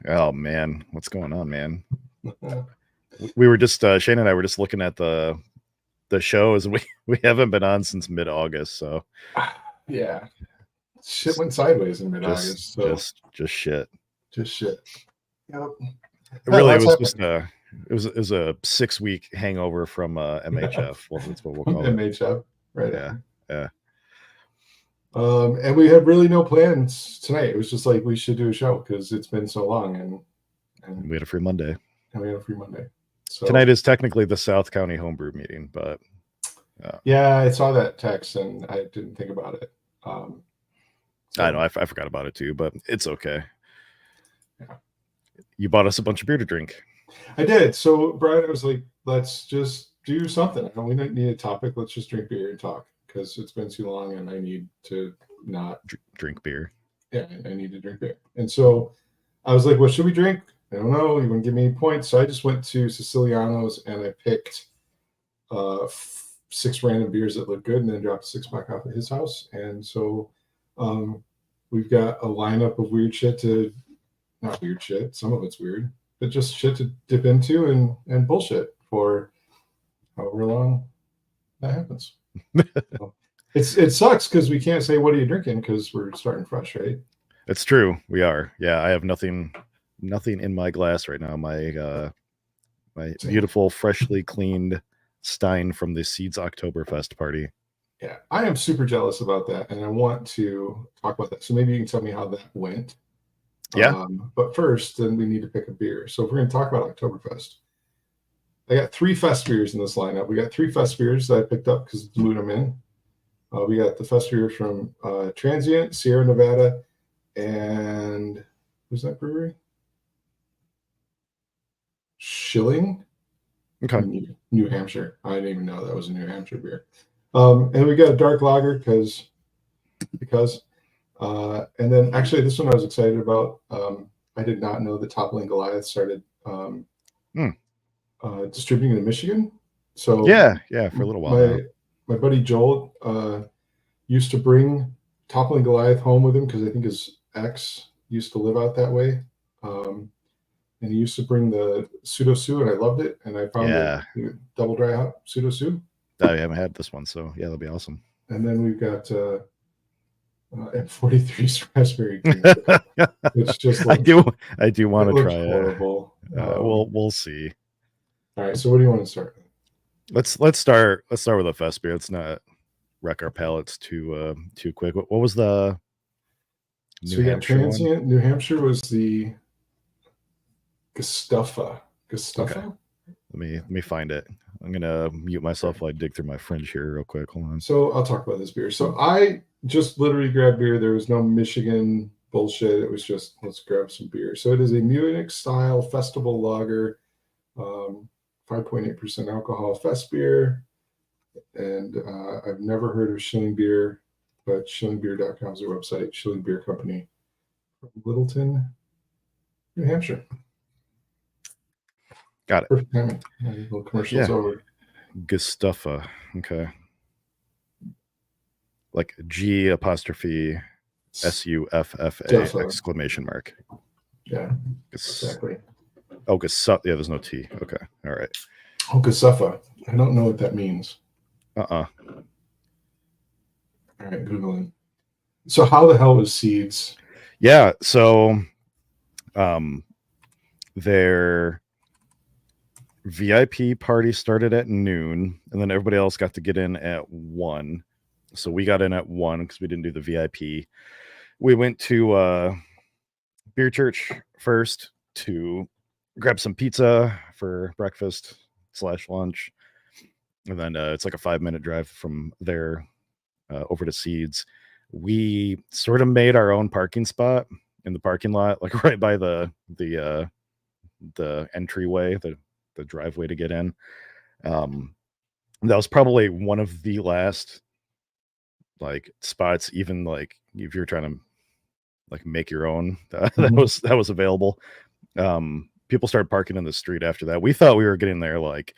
Oh man, what's going on, man? We were just Shane and I were just looking at the shows, and we haven't been on since mid-August, so Yeah, shit went sideways in mid-August. Just shit. Just shit. Yep. Really, it was just it was a 6-week hangover from MHF. Well, that's what we'll call it. MHF, right? Yeah. And we had really no plans tonight. It was just like we should do a show because it's been so long, and we had a free Monday. So tonight is technically the South County homebrew meeting, but yeah, I saw that text and I didn't think about it. I know I forgot about it too, but it's okay. Yeah. You bought us a bunch of beer to drink. I did. So Brian was like, let's just do something. We don't need a topic. Let's just drink beer and talk because it's been too long and I need to not drink beer. Yeah, I need to drink beer. And so I was like, what should we drink? I don't know. You want to give me points? So I just went to Siciliano's and I picked 6 random beers that looked good and then dropped a 6-pack off at his house. And so we've got a lineup of weird shit not weird shit. Some of it's weird, but just shit to dip into and bullshit for however long that happens. So it sucks because we can't say, what are you drinking? Because we're starting fresh, right? It's true. We are. Yeah, I have nothing in my glass right now. My my beautiful, freshly cleaned Stein from the Seeds Oktoberfest party. Yeah, I am super jealous about that, and I want to talk about that. So maybe you can tell me how that went. Yeah. But first, then we need to pick a beer. So if we're going to talk about Oktoberfest, I got 3 fest beers in this lineup. We got 3 fest beers that I picked up because of the mood I'm in. We got the fest beer from Transient, Sierra Nevada, and who's that brewery? Schilling. Okay. New Hampshire. I didn't even know that was a New Hampshire beer. And we got a dark lager because and then actually this one I was excited about. I did not know that Toppling Goliath started distributing in Michigan. So yeah, for a little while. My buddy Joel used to bring Toppling Goliath home with him because I think his ex used to live out that way. And he used to bring the Pseudo Sue, and I loved it. And I found the double dry hop Pseudo Sue. I haven't had this one, so yeah, that'll be awesome. And then we've got M43's raspberry. It's just like, I do want to try horrible. it. We'll see. All right, so what do you want to start with? Let's start with a fest beer. Let's not wreck our palates too quick. What was the New Hampshire Transient one? New Hampshire was the Gustaffa. Okay. Let me find it. I'm gonna mute myself while I dig through my fridge here real quick. Hold on. So I'll talk about this beer. So I just literally grabbed beer. There was no Michigan bullshit. It was just, let's grab some beer. So it is a Munich style festival lager, 5.8% alcohol fest beer. And I've never heard of Schilling Beer, but schillingbeer.com is their website. Schilling Beer Company from Littleton, New Hampshire. Got it. Perfect timing. A little commercials over. Gustaffa. Okay. Like G''SUFFA exclamation mark. Yeah. Exactly. Oh, Gustaffa. Yeah, there's no T. Okay. All right. Oh, Gustaffa. I don't know what that means. All right, Googling. So how the hell was Seeds? Yeah, so their VIP party started at noon, and then everybody else got to get in at 1. So we got in at 1 because we didn't do the VIP. We went to Beer Church first to grab some pizza for breakfast / lunch. And then it's like a 5-minute drive from there over to Seeds. We sort of made our own parking spot in the parking lot, like right by the entryway, the driveway to get in. That was probably one of the last like spots, even like if you're trying to like make your own, that was available. People started parking in the street after that. We thought we were getting there like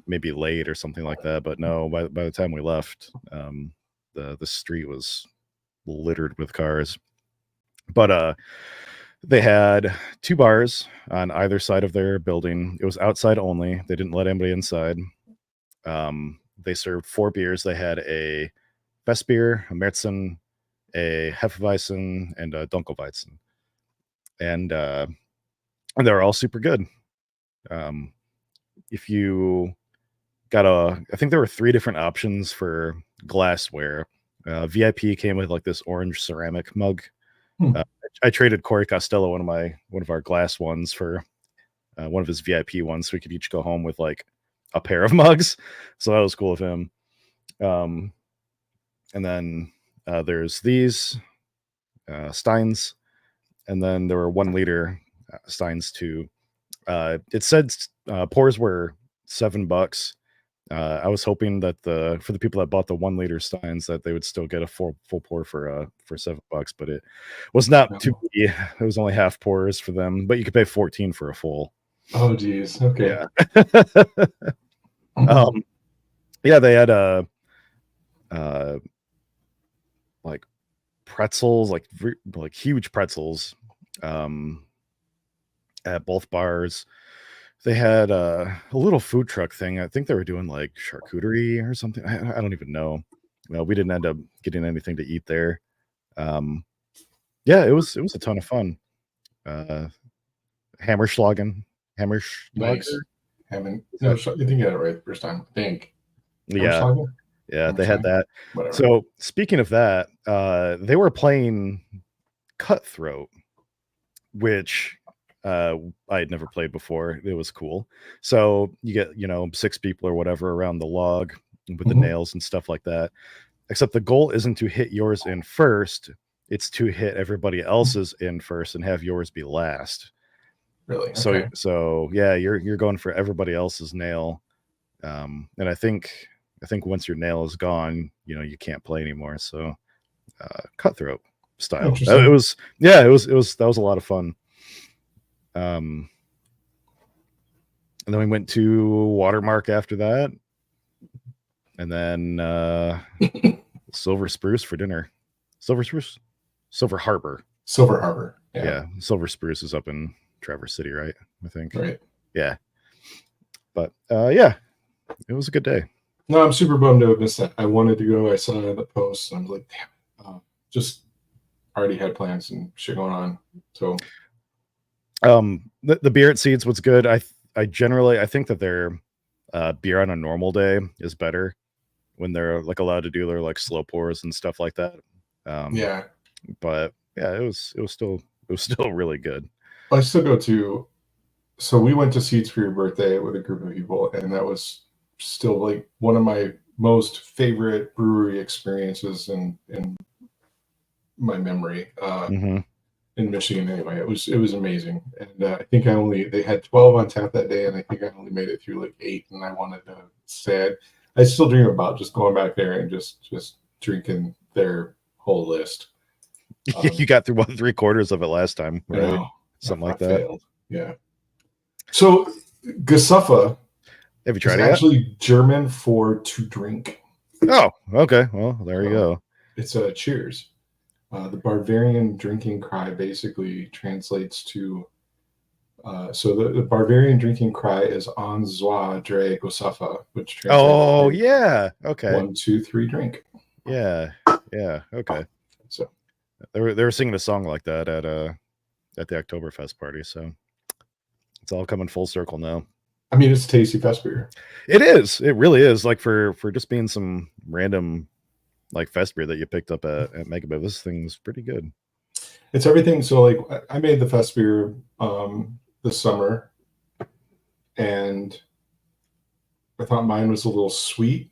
maybe late or something like that, but no, by the time we left, the street was littered with cars. But They had 2 bars on either side of their building. It was outside only. They didn't let anybody inside. They served 4 beers. They had a Festbier, a Märzen, a Hefeweizen, and a Dunkelweizen. And they were all super good. If you got I think there were 3 different options for glassware. VIP came with like this orange ceramic mug. I traded Corey Costello one of our glass ones for one of his VIP ones, so we could each go home with like a pair of mugs. So that was cool of him. And then there's these Steins, and then there were 1 liter Steins too. It said pours were $7. I was hoping that for the people that bought the 1 liter Steins that they would still get a full pour for $7, but it was not too. It was only half pours for them, but you could pay 14 for a full. Oh geez, okay. Yeah. Yeah, they had like pretzels, like huge pretzels, at both bars. They had a little food truck thing. I think they were doing like charcuterie or something. I don't even know. Well, we didn't end up getting anything to eat there. Yeah, it was a ton of fun. Hammerschlagen. Nice. You think you had it right the first time, I think. Yeah. Yeah, they had that. Whatever. So speaking of that, they were playing Cutthroat, which I had never played before. It was cool. So you get, 6 people or whatever around the log with the nails and stuff like that. Except the goal isn't to hit yours in first. It's to hit everybody else's in first and have yours be last. Really? Okay. So yeah, you're going for everybody else's nail. And I think once your nail is gone, you can't play anymore. So Cutthroat style. That was a lot of fun. And then we went to Watermark after that, and then Silver Spruce for dinner. Silver Harbor. Yeah. Silver Spruce is up in Traverse City, right? I think. Right. Yeah. But yeah, it was a good day. No, I'm super bummed to have missed that. I wanted to go. I saw the post, and I was like, damn. Just already had plans and shit going on. So. The beer at Seeds was good. I think that their beer on a normal day is better when they're like allowed to do their like slow pours and stuff like that. Yeah. But yeah, it was still really good. I still go to. So we went to Seeds for your birthday with a group of people, and that was still like one of my most favorite brewery experiences in my memory. In Michigan anyway. It was amazing. And I think they had 12 on tap that day, and I think I only made it through like 8, and I wanted to say I still dream about just going back there and just drinking their whole list. You got through 3/4 of it last time, right? Something like that. Failed. Yeah. So Gesuffe have you tried it actually German for to drink. Oh, okay. Well, there you go. It's a cheers. The Bavarian drinking cry basically translates to, so the Bavarian drinking cry is "On zwei, drei Gesuffe," which translates to, yeah, okay, 1, 2, 3, drink. Yeah, okay. So they were singing a song like that at the Oktoberfest party, so it's all coming full circle now. I mean, it's a tasty fest beer. It is. It really is. Like for just being some random like fest beer that you picked up at Megabit, this thing's pretty good. It's everything. So like I made the fest beer this summer, and I thought mine was a little sweet.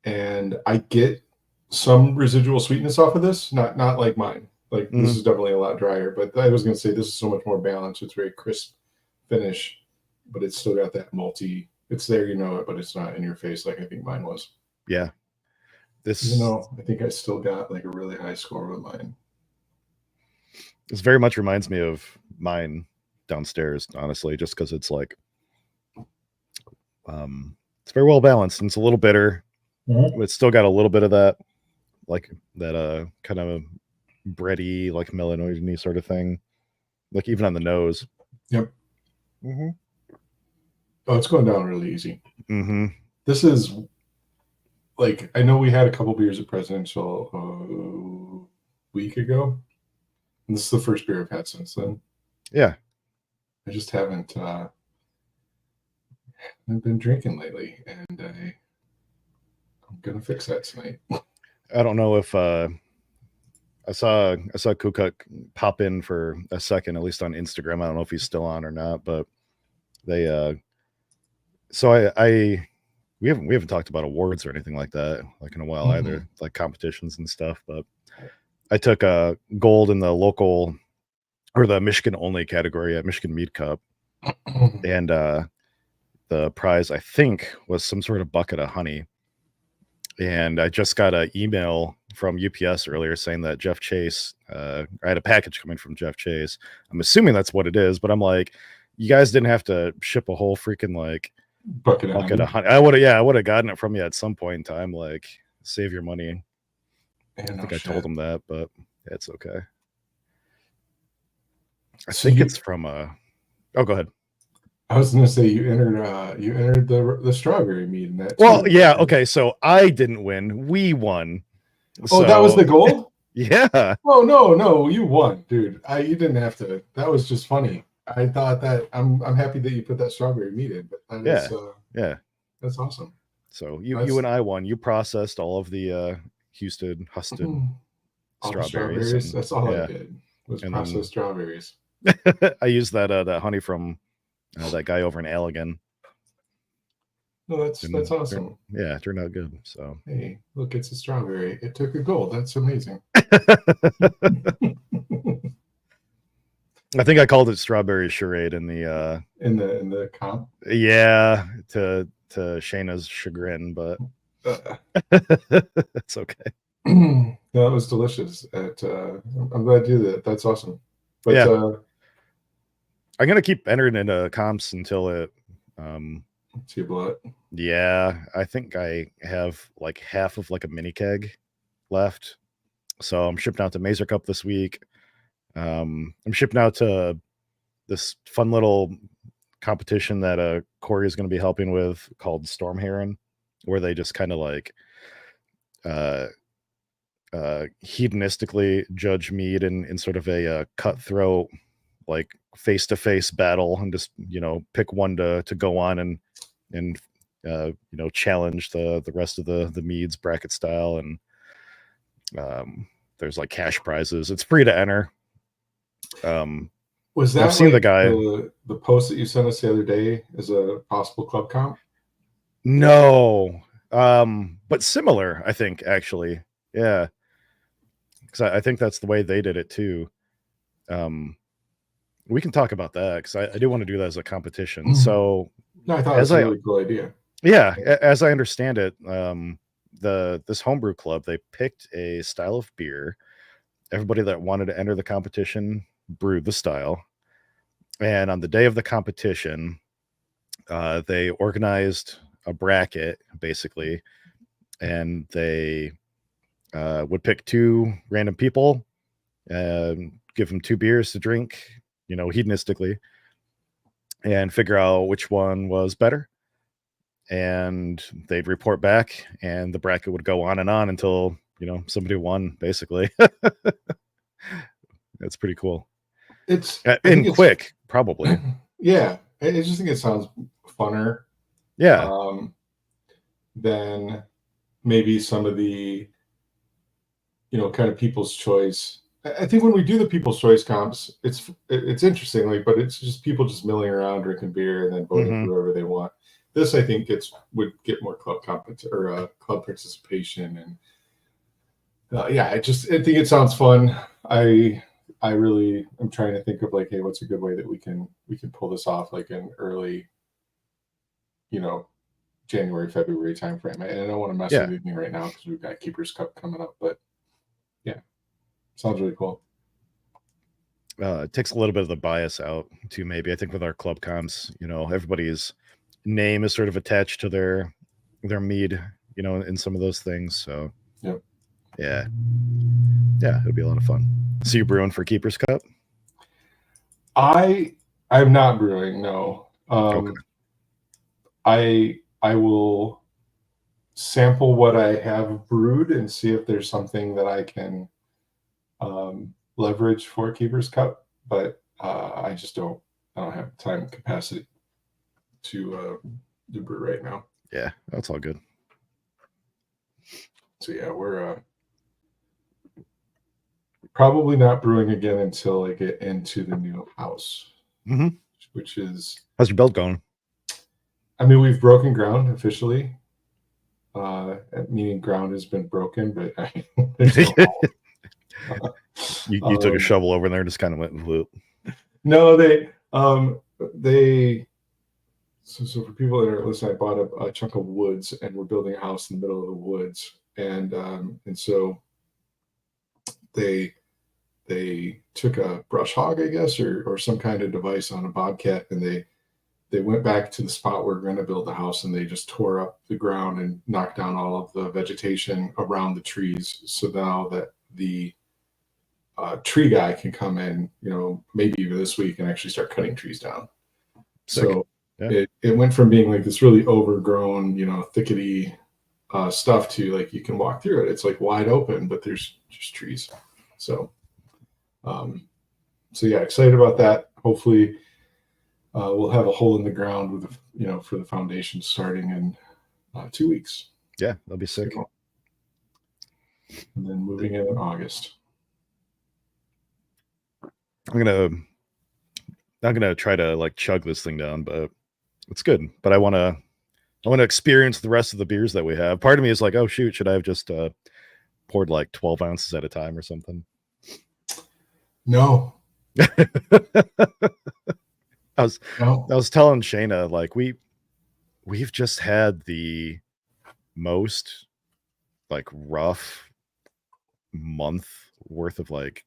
And I get some residual sweetness off of this, not like mine. Like this is definitely a lot drier, but I was going to say this is so much more balanced. It's very crisp finish, but it's still got that malty. It's there, it, but it's not in your face like I think mine was. Yeah. I think I still got like a really high score with mine. This very much reminds me of mine downstairs, honestly, just because it's like, it's very well balanced and it's a little bitter. But it's still got a little bit of that, like that kind of bready, like melanoid-y sort of thing. Like even on the nose. Yep. Mm-hmm. Oh, it's going down really easy. Mm-hmm. This is like, I know we had a couple beers at Presidential a week ago. And this is the first beer I've had since then. Yeah. I just haven't been drinking lately, and I'm gonna fix that tonight. I don't know if I saw Kukuk pop in for a second, at least on Instagram. I don't know if he's still on or not, but they so we haven't talked about awards or anything like that like in a while either, like competitions and stuff. But I took a gold in the local or the Michigan only category at Michigan Mead Cup, and the prize I think was some sort of bucket of honey. And I just got an email from UPS earlier saying that Jeff Chase, I had a package coming from Jeff Chase. I'm assuming that's what it is, but I'm like, you guys didn't have to ship a whole freaking like bucket of honey. I would have gotten it from you at some point in time. Like, save your money. I think I told him that, but it's okay. I think it's from oh, go ahead. I was going to say you entered the strawberry mead in that. Well, yeah, okay. So I didn't win. We won. Oh, that was the gold? Yeah. Oh no, you won, dude. You didn't have to. That was just funny. I thought that I'm happy that you put that strawberry mead in, but that is yeah, that's awesome. So you and I won. You processed all of the Houston Husted strawberries. And, that's all I did was process strawberries. I used that honey from that guy over in Allegan. No, that's awesome. It turned out good. So hey, look, it's a strawberry. It took a gold. That's amazing. I think I called it strawberry charade in the comp. Yeah, to Shayna's chagrin, but it's okay. No, it was delicious. I'm glad you did that. That's awesome. But yeah. I'm gonna keep entering into comps until it see blood. Yeah, I think I have like half of like a mini keg left. So I'm shipping out to Mazer Cup this week. I'm shipping out to this fun little competition that Corey is going to be helping with called Storm Heron, where they just kind of like hedonistically judge mead in sort of a cutthroat, like face-to-face battle, and just pick one to go on and challenge the rest of the meads bracket style. And there's like cash prizes. It's free to enter. Was that I've seen the guy, the post that you sent us the other day as a possible club comp? No, but similar, I think, actually. Yeah, because I think that's the way they did it too. We can talk about that because I do want to do that as a competition. So no, I thought it was a really cool idea. Yeah, as I understand it, this homebrew club, they picked a style of beer. Everybody that wanted to enter the competition brewed the style, and on the day of the competition, they organized a bracket basically, and they would pick two random people, give them two beers to drink, hedonistically, and figure out which one was better. And they'd report back, and the bracket would go on and on until somebody won, basically. That's pretty cool. It's quick, probably. Yeah, I just think it sounds funner. Yeah. Than maybe some of the kind of people's choice. I think when we do the people's choice comps, it's interesting, like, but it's just people just milling around drinking beer and then voting for whoever they want. This, I think, would get more club club participation, and I think it sounds fun. I really am trying to think of like, hey, what's a good way that we can pull this off, like an early, January, February timeframe. And I don't want to mess with anything right now because we've got Keepers Cup coming up, but yeah, sounds really cool. It takes a little bit of the bias out too, maybe. I think with our club comps, everybody's name is sort of attached to their mead, in some of those things. So Yeah. Yeah, it'll be a lot of fun. So you brewing for Keeper's Cup? I'm not brewing, no. Okay. I will sample what I have brewed and see if there's something that I can leverage for Keeper's Cup, but I don't have time and capacity to brew right now. Yeah, that's all good. So yeah, we're probably not brewing again until I get into the new house, Mm-hmm. which is, How's your build going? I mean, we've broken ground officially, meaning ground has been broken, but there's no You took a shovel over there and just kind of went and flew. No, they so for people that are listening, I bought a chunk of woods and we're building a house in the middle of the woods, and so they took a brush hog, I guess, or some kind of device on a bobcat, and they went back to the spot where we're going to build the house, and they just tore up the ground and knocked down all of the vegetation around the trees. So now that the tree guy can come in, maybe even this week and actually start cutting trees down. Sick. So Yeah. it went from being like this really overgrown, thickety stuff to like you can walk through it. It's like wide open, but there's just trees. So yeah, excited about that. Hopefully we'll have a hole in the ground with for the foundation starting in 2 weeks. Yeah, that'll be sick. And then moving in August. I'm gonna try to like chug this thing down, but it's good. But I want to experience the rest of the beers that we have. Part of me is like, oh shoot, should I have just poured like 12 ounces at a time or something? No. I was telling Shayna, like we've just had the most like rough month worth of like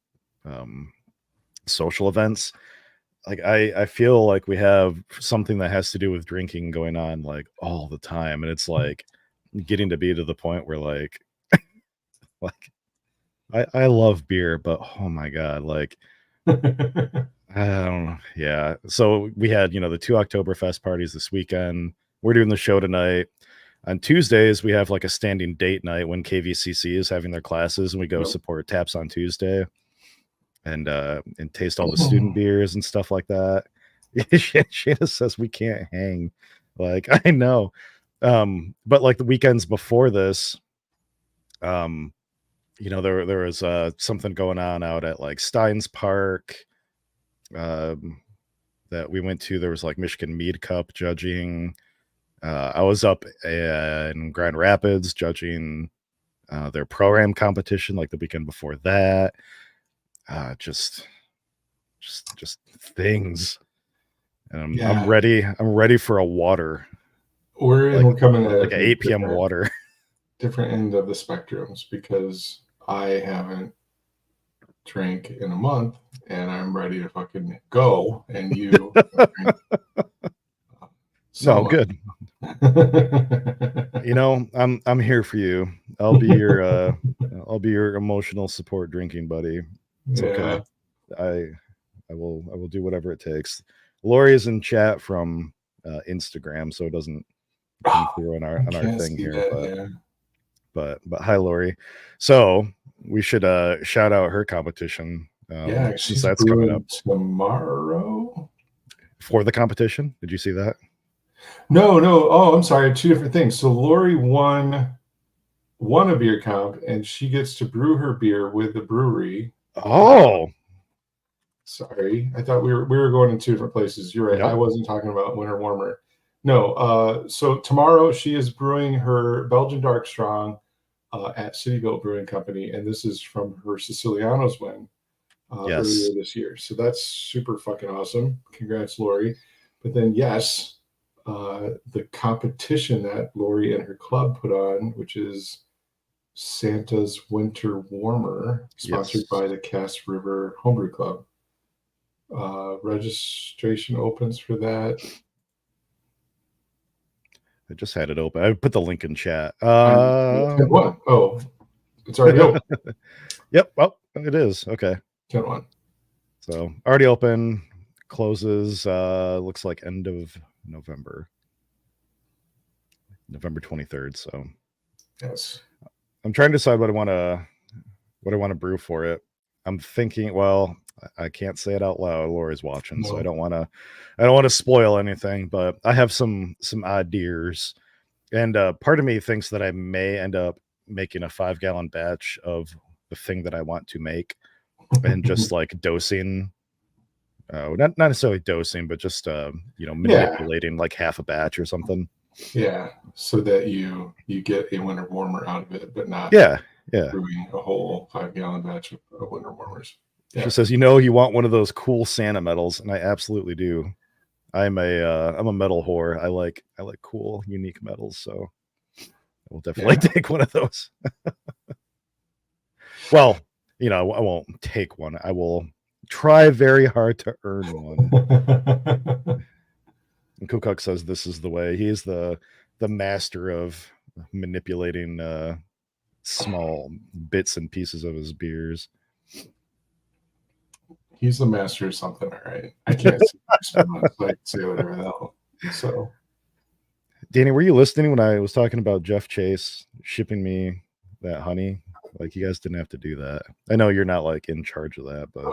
social events. Like I feel like we have something that has to do with drinking going on like all the time, and it's like getting to be to the point where like I love beer, but oh my god, like I don't know. Yeah. So we had, the 2 Oktoberfest parties this weekend. We're doing the show tonight. On Tuesdays, we have like a standing date night when KVCC is having their classes, and we go support Taps on Tuesday and taste all the student beers and stuff like that. Shana says we can't hang. Like, I know. But like the weekends before this, there was something going on out at like Steins Park that we went to. There was like Michigan Mead Cup judging. I was up in Grand Rapids judging their pro-am competition like the weekend before that. Just things. And I'm ready for a water. We're coming at like an 8 p.m. water. Different end of the spectrums, because I haven't drank in a month and I'm ready to fucking go, and you no, good. I'm here for you. I'll be your emotional support drinking buddy. It's okay. I will do whatever it takes. Lori is in chat from Instagram, so it doesnn't come through on our thing here. But hi, Lori. So we should shout out her competition. Since that's coming up tomorrow for the competition. Did you see that? No. Oh, I'm sorry. 2 different things. So Lori won a beer comp, and she gets to brew her beer with the brewery. Oh, sorry. I thought we were going in 2 different places. You're right. Yep. I wasn't talking about Winter Warmer. No. So tomorrow she is brewing her Belgian Dark Strong at City Goat Brewing Company, and this is from her Siciliano's win earlier this year. So that's super fucking awesome. Congrats, Lori. But then, yes, the competition that Lori and her club put on, which is Santa's Winter Warmer, sponsored by the Cass River Homebrew Club. Registration opens for that. I just had it open. I put the link in chat. What? Oh, It's already open. Yep. Oh, it is. Okay. 10-1. So already open. Closes. Looks like end of November. November 23rd. So Yes. I'm trying to decide what I want to brew for it. I'm thinking, well, I can't say it out loud. Lori's watching, so I don't want to spoil anything, but I have some ideas. And part of me thinks that I may end up making a 5-gallon batch of the thing that I want to make and just like dosing, not necessarily dosing, but just, manipulating like half a batch or something. Yeah. So that you get a winter warmer out of it, but not brewing a whole 5-gallon batch of winter warmers. Yeah. She says, you want one of those cool Santa medals. And I absolutely do. I'm a metal whore. I like cool, unique metals. So I will definitely take one of those. Well, I won't take one. I will try very hard to earn one. And Kukuk says this is the way. He is the master of manipulating small bits and pieces of his beers. He's the master of something, all right. I can't so I can say whatever the hell. So, Danny, were you listening when I was talking about Jeff Chase shipping me that honey? Like, you guys didn't have to do that. I know you're not like in charge of that, but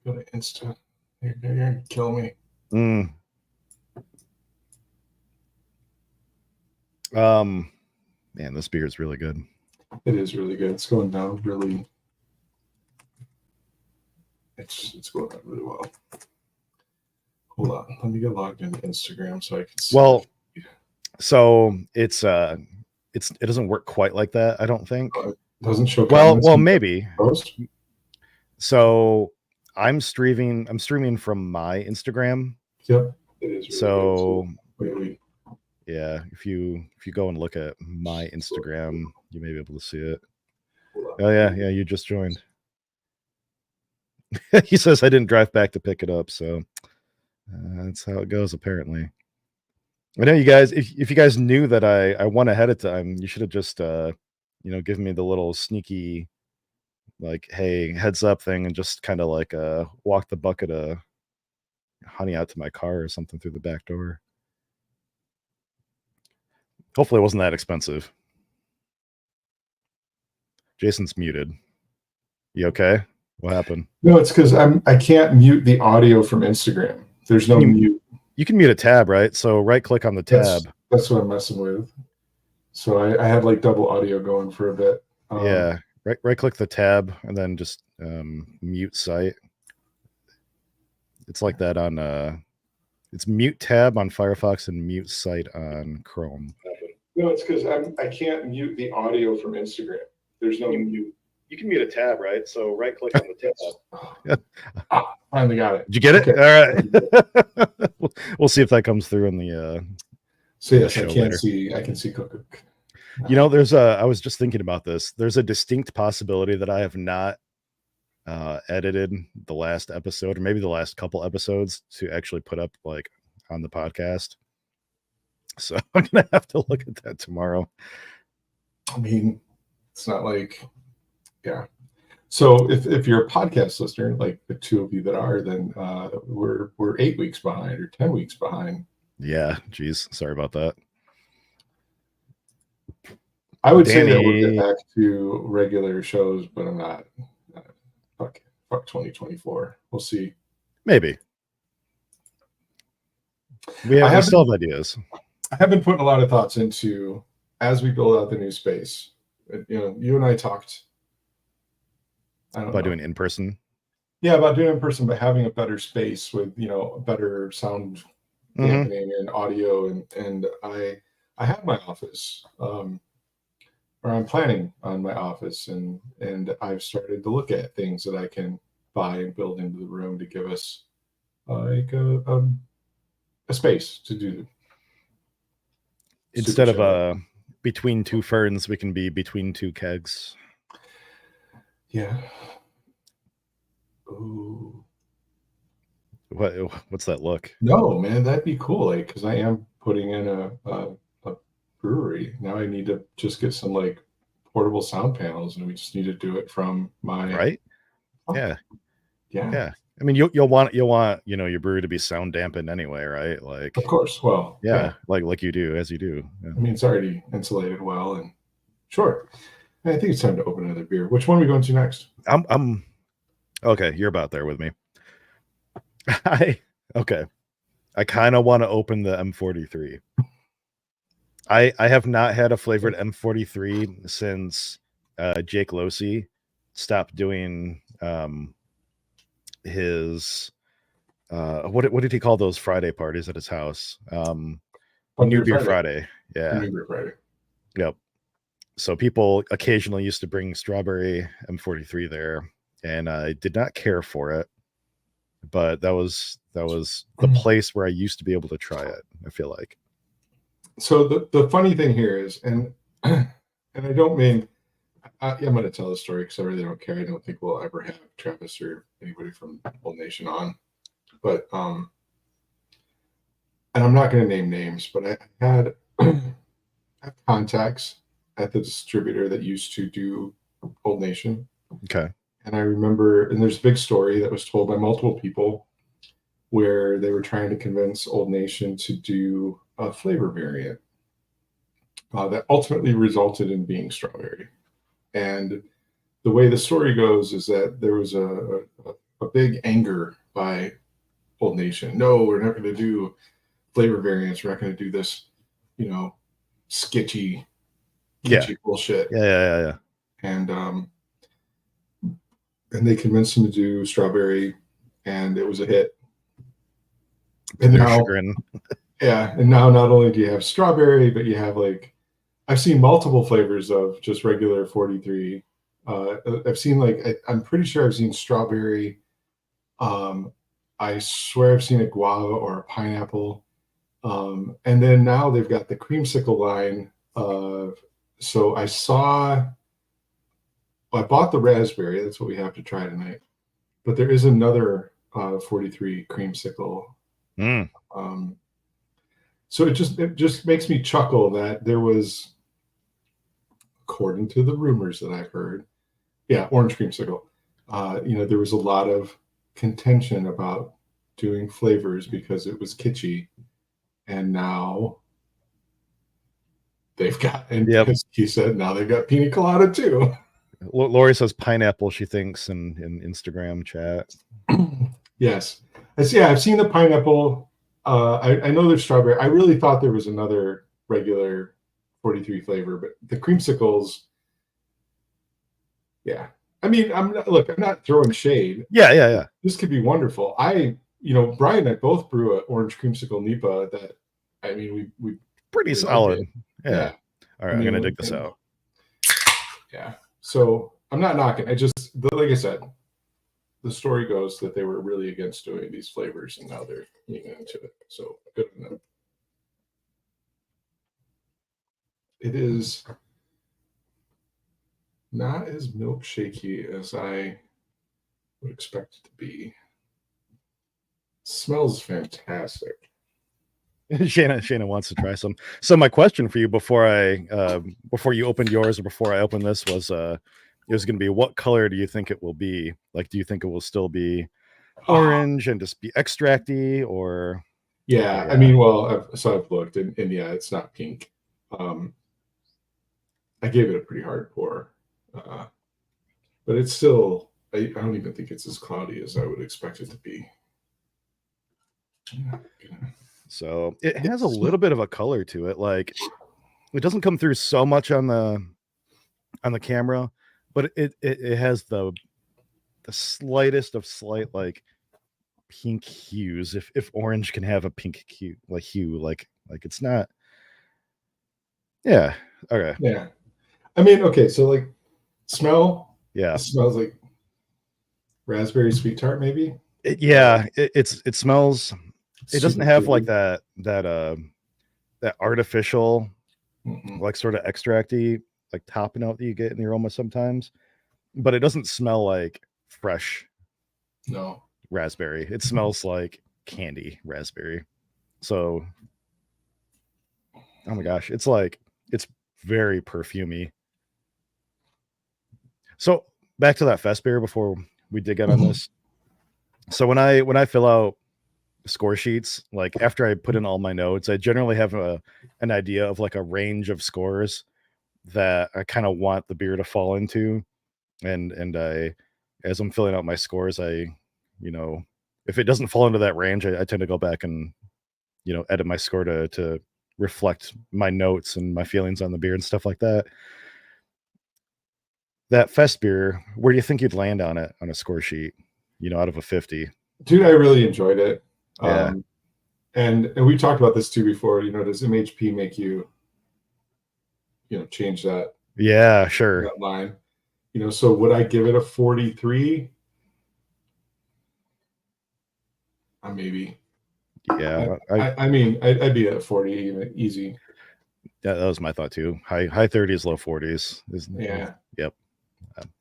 go to Insta. You're gonna kill me. Man, this beer is really good. It is really good. It's going down really. It's going down really well. Hold on, let me get logged into Instagram so I can see. Well, so it doesn't work quite like that, I don't think. It doesn't show. Well, maybe. Post? So I'm streaming from my Instagram. Yep, it is. Really so wait. Yeah, if you go and look at my Instagram, you may be able to see it. Oh yeah, you just joined. He says I didn't drive back to pick it up, so that's how it goes apparently. I know you guys, if you guys knew that I won ahead of time, you should have just given me the little sneaky like, hey, heads up thing, and just kind of like walk the bucket of honey out to my car or something through the back door. Hopefully it wasn't that expensive. Jason's muted. You okay? What happened? No, it's because I can't mute the audio from Instagram. There's no mute. You can mute a tab, right? So right click on the tab. That's what I'm messing with. So I had like double audio going for a bit. Yeah. Right click the tab and then just mute site. It's like that on it's mute tab on Firefox and mute site on Chrome. No, it's because I can't mute the audio from Instagram. There's no mute. You can mute a tab, right? So right click on the tab. Finally got it. Did you get it? Okay. All right. We'll see if that comes through in the so yes, I can see Cook. There's I was just thinking about this. There's a distinct possibility that I have not edited the last episode, or maybe the last couple episodes, to actually put up like on the podcast. So I'm gonna have to look at that tomorrow. I mean, it's not like, yeah. So if you're a podcast listener, like the two of you that are, then we're 8 weeks behind or 10 weeks behind. Yeah, geez, sorry about that. I would say that we'll get back to regular shows, but I'm not. Fuck 2024. We'll see. Maybe. We still have ideas. I have been putting a lot of thoughts into, as we build out the new space. You and I talked about doing in person. Yeah, about doing in person, but having a better space with better sound dampening and audio, and I have my office, or I'm planning on my office, and I've started to look at things that I can buy and build into the room to give us like a space to do. Instead of between two ferns, we can be between two kegs. Yeah. Ooh. What's that look? No, man, that'd be cool. Like, because I am putting in a brewery now. I need to just get some like portable sound panels, and we just need to do it from my Right? Yeah. yeah. Yeah. I mean, you'll want your brewery to be sound dampened anyway, right? Like, Of course. Well, yeah, like you do, as you do. Yeah. I mean, it's already insulated well, and sure. I think it's time to open another beer. Which one are we going to next? I'm okay. You're about there with me. Okay. I kind of want to open the M43. I have not had a flavored M43 since Jake Losey stopped doing his what did he call those Friday parties at his house? New Beer Friday. Yeah. New Beer Friday. Yep. So people occasionally used to bring strawberry M43 there, and I did not care for it. But that was the place where I used to be able to try it, I feel like. So the funny thing here is, and I don't mean, I'm going to tell the story because I really don't care. I don't think we'll ever have Travis or anybody from Old Nation on, but and I'm not going to name names, but I had I have contacts at the distributor that used to do Old Nation. Okay. And I remember, and there's a big story that was told by multiple people where they were trying to convince Old Nation to do a flavor variant that ultimately resulted in being strawberry. And the way the story goes is that there was a big anger by Old Nation. No, we're not going to do flavor variants. We're not going to do this, sketchy bullshit. Yeah. And they convinced him to do strawberry, and it was a hit. And now, and now not only do you have strawberry, but you have I've seen multiple flavors of just regular 43. I've seen I'm pretty sure I've seen strawberry. I swear I've seen a guava or a pineapple. And then now they've got the creamsicle line. So I bought the raspberry. That's what we have to try tonight. But there is another 43 creamsicle. So it just makes me chuckle that there was, according to the rumors that I've heard, orange creamsicle. There was a lot of contention about doing flavors because it was kitschy, and now they've got, and as he said, now they've got pina colada too. Lori says pineapple, she thinks in Instagram chat. Yes. I've seen the pineapple. I know there's strawberry. I really thought there was another regular 43 flavor, but the creamsicles, yeah. I mean, I'm not throwing shade. Yeah. This could be wonderful. Brian and I both brew an orange creamsicle NEPA that, I mean, we pretty solid. Yeah. All right, I'm going to dig this out. Yeah. So I'm not knocking. Like I said, the story goes that they were really against doing these flavors, and now they're getting into it. So good on them. It is not as milkshakey as I would expect it to be. It smells fantastic. Shana wants to try some. So my question for you before you opened yours or before I opened this was it was going to be, what color do you think it will be? Like, do you think it will still be orange and just be extracty, or? Yeah, I mean, well, I've looked, and yeah, it's not pink. I gave it a pretty hard pour, but it's still. I don't even think it's as cloudy as I would expect it to be. So it has a little bit of a color to it. Like, it doesn't come through so much on the camera, but it has the slightest of slight pink hues. If orange can have a pink hue, like it's not. Yeah. Okay. Yeah. I mean, okay. So smell. Yeah. It smells like raspberry sweet tart, maybe. It smells. It doesn't have fruity. that artificial, sort of extracty, top note that you get in the aroma sometimes, but it doesn't smell like fresh. No. Raspberry. It smells like candy raspberry. So, oh my gosh, it's very perfumey. So back to that fest beer before we dig in on this. So when I fill out score sheets, like after I put in all my notes, I generally have an idea of like a range of scores that I kind of want the beer to fall into. And I, as I'm filling out my scores, if it doesn't fall into that range, I tend to go back and, edit my score to reflect my notes and my feelings on the beer and stuff like that. That fest beer, where do you think you'd land on it on a score sheet, out of a 50? Dude, I really enjoyed it. Yeah. And we talked about this too before. Does MHP make you, change that? Yeah, sure. That line. So would I give it a 43? Maybe. Yeah. I mean, I'd be at 40 even easy. Yeah, that was my thought too. High 30s, low 40s. Yeah. Yep.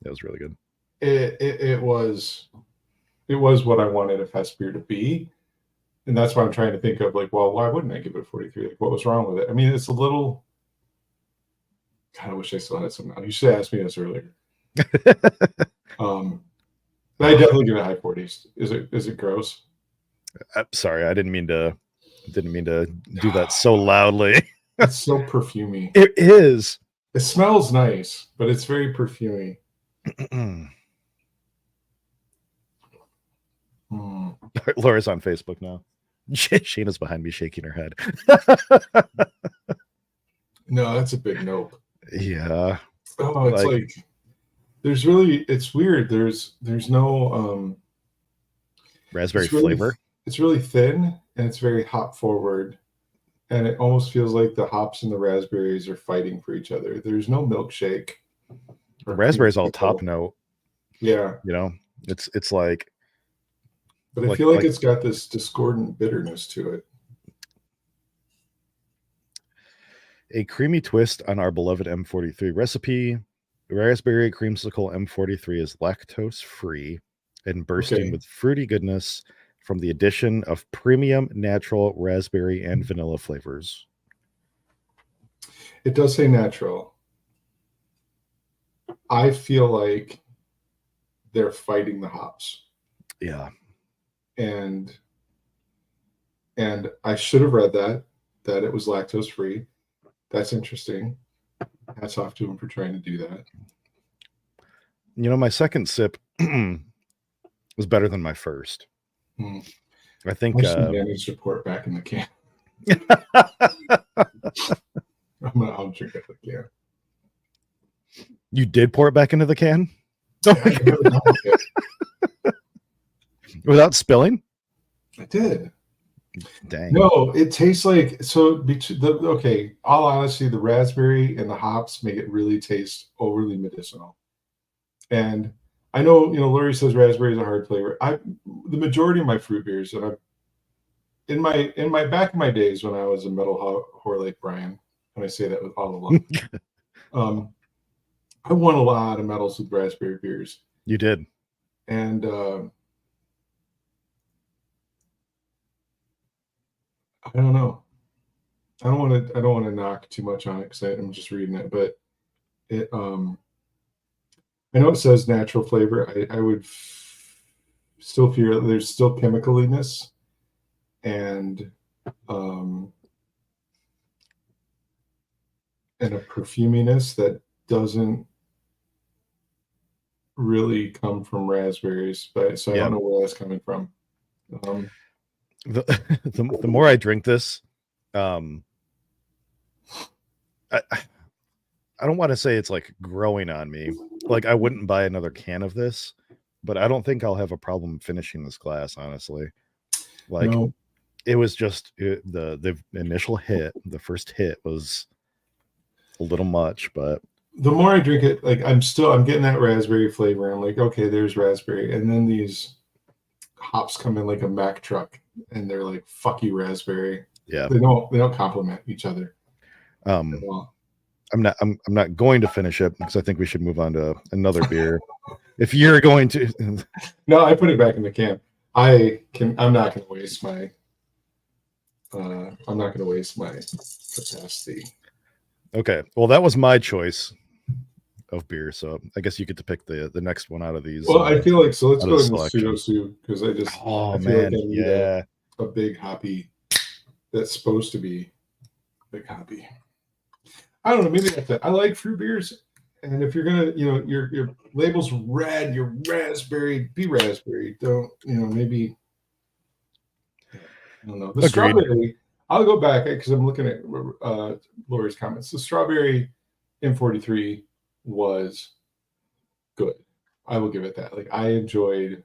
That was really good. It was what I wanted a fest beer to be. And that's why I'm trying to think of like, well, why wouldn't I give it a 43? Like, what was wrong with it? I mean, it's a little. God, I wish I still had some now. You should have asked me this earlier. But I definitely give it high 40s. Is it gross? I'm sorry, I didn't mean to do that so loudly. It's so perfumey. It is. It smells nice, but it's very perfumey. Laura's on Facebook now. Shayna's behind me shaking her head. No, that's a big nope. Yeah. Oh, it's like there's really, it's weird. There's no raspberry flavor. It's really thin and it's very hop forward. And it almost feels like the hops and the raspberries are fighting for each other. There's no milkshake. The raspberry's all top note. Yeah. It's like. But I feel like it's got this discordant bitterness to it. A creamy twist on our beloved M43 recipe. Raspberry creamsicle M43 is lactose free and bursting with fruity goodness from the addition of premium natural raspberry and vanilla flavors. It does say natural. I feel like they're fighting the hops. Yeah. And I should have read that it was lactose free. That's interesting. Hats off to him for trying to do that. My second sip was better than my first. I think I managed to pour it back in the can. I'll drink it in the can. You did pour it back into the can? Without spilling? I did. Dang. No, it tastes like all honesty, the raspberry and the hops make it really taste overly medicinal. And I know, Lori says raspberry is a hard flavor. The majority of my fruit beers, and in my back in my days when I was a metal whore like Brian, and I say that with all the love, I won a lot of medals with raspberry beers. You did. And I don't know. I don't want to knock too much on it because I'm just reading it, but it I know it says natural flavor. I would still feel there's still chemicaliness and a perfuminess that doesn't really come from raspberries, so I don't know where that's coming from. The more I drink this, I don't want to say it's like growing on me. Like I wouldn't buy another can of this, but I don't think I'll have a problem finishing this glass, honestly. Like it was just the initial hit, the first hit was a little much, but the more I drink it, like I'm getting that raspberry flavor. I'm like, okay, there's raspberry, and then these hops come in like a Mack truck, and they're like, "Fuck you, raspberry." Yeah, they don't complement each other. I'm not going to finish it because I think we should move on to another beer. If you're going to, no, I put it back in the can. I'm not going to waste my. I'm not going to waste my capacity. Okay, well, that was my choice. of beer. So I guess you get to pick the next one out of these. Well, I feel like so. Let's out go of the into selection. pseudo sue because I Oh feel like man, I need yeah. a big hoppy that's supposed to be big hoppy. I don't know. Maybe that's it. I like fruit beers, and if you're gonna, your label's red, you're raspberry. Be raspberry. Don't maybe. I don't know. The Agreed. strawberry. I'll go back because I'm looking at Lori's comments. The strawberry M43 was good. I will give it that. Like I enjoyed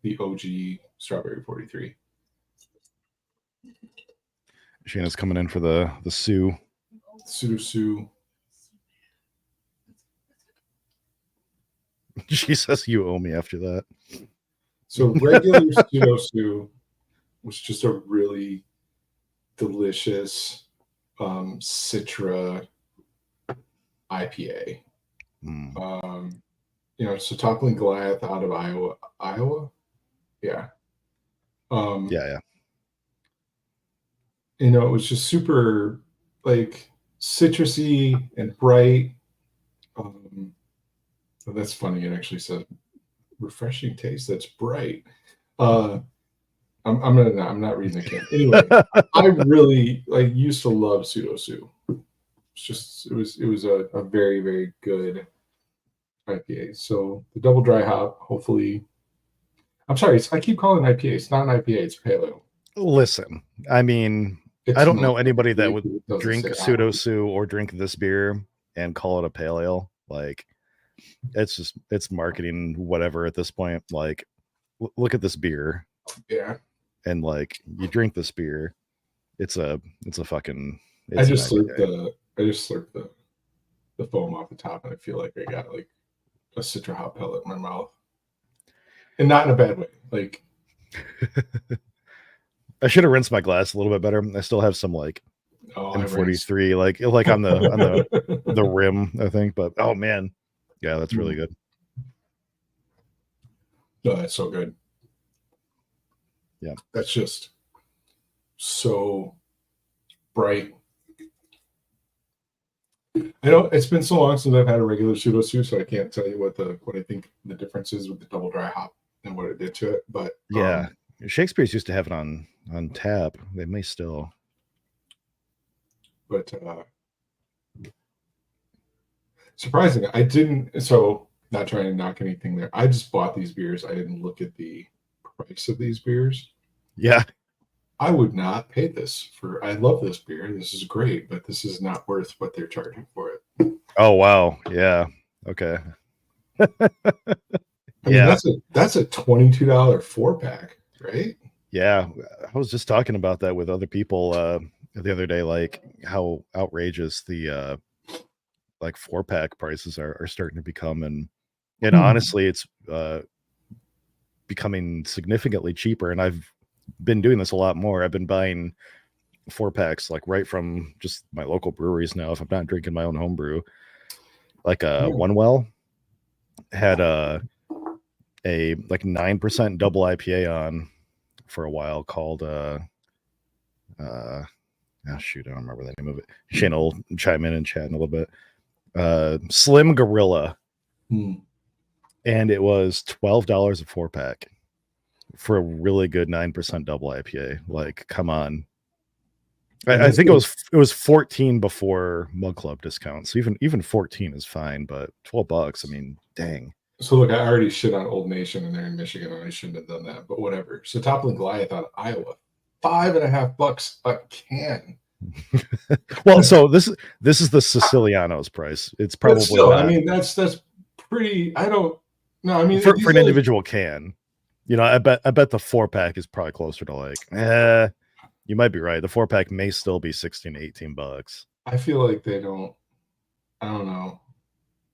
the OG strawberry 43. Shayna's coming in for the Sue. Pseudo Sue. She says you owe me after that. So regular Pseudo Sue was just a really delicious Citra IPA. So Toppling Goliath out of Iowa. Yeah. Yeah. It was just super like citrusy and bright. That's funny. It actually said refreshing taste that's bright. I'm not reading the can. Anyway, I really used to love Pseudo Sue. It was a very, very good IPA. So the double dry hop, hopefully. I'm sorry, I keep calling it IPA. It's not an IPA, it's pale ale. Listen, I mean, I don't know anybody that would drink Pseudo Sue or drink this beer and call it a pale ale. Like, it's marketing, whatever at this point. Like, look at this beer. Yeah. And like, you drink this beer, it's a fucking. I just slurped the foam off the top, and I feel like I got like a Citra hop pellet in my mouth, and not in a bad way. Like, I should have rinsed my glass a little bit better. I still have some like M43, like on the rim, I think. But oh man, yeah, that's really good. No, that's so good. Yeah, that's just so bright. I know it's been so long since I've had a regular Pseudo Sue, so I can't tell you what I think the difference is with the double dry hop and what it did to it. But yeah, Shakespeare's used to have it on tap. They may still. But surprisingly, I didn't. So not trying to knock anything there. I just bought these beers. I didn't look at the price of these beers. Yeah. I would not pay this for. I love this beer. This is great, but this is not worth what they're charging for it. Oh wow, yeah, okay. I mean, that's a $22 4-pack, right? Yeah, I was just talking about that with other people the other day, like how outrageous the like 4-pack prices are starting to become, and honestly, it's becoming significantly cheaper. And I've been doing this a lot more. I've been buying 4-packs like right from just my local breweries now. If I'm not drinking my own homebrew, like One Well had a like 9% double IPA on for a while called shoot, I don't remember the name of it. Shane will chime in and chat in a little bit. Slim Gorilla, and it was $12 a 4-pack for a really good 9% double IPA. Like, come on. I think it was 14 before Mug Club discount. So even 14 is fine, but $12, I mean, dang. So look, I already shit on Old Nation and they're in Michigan, and I shouldn't have done that, but whatever. So Toppling Goliath out of Iowa, $5.50 a can. Well, so this is the Siciliano's price. It's probably still, I mean, that's pretty. I don't know. I mean, for an individual can, I bet the 4-pack is probably closer to like, you might be right. The 4-pack may still be $16 to $18. I feel like they don't. I don't know.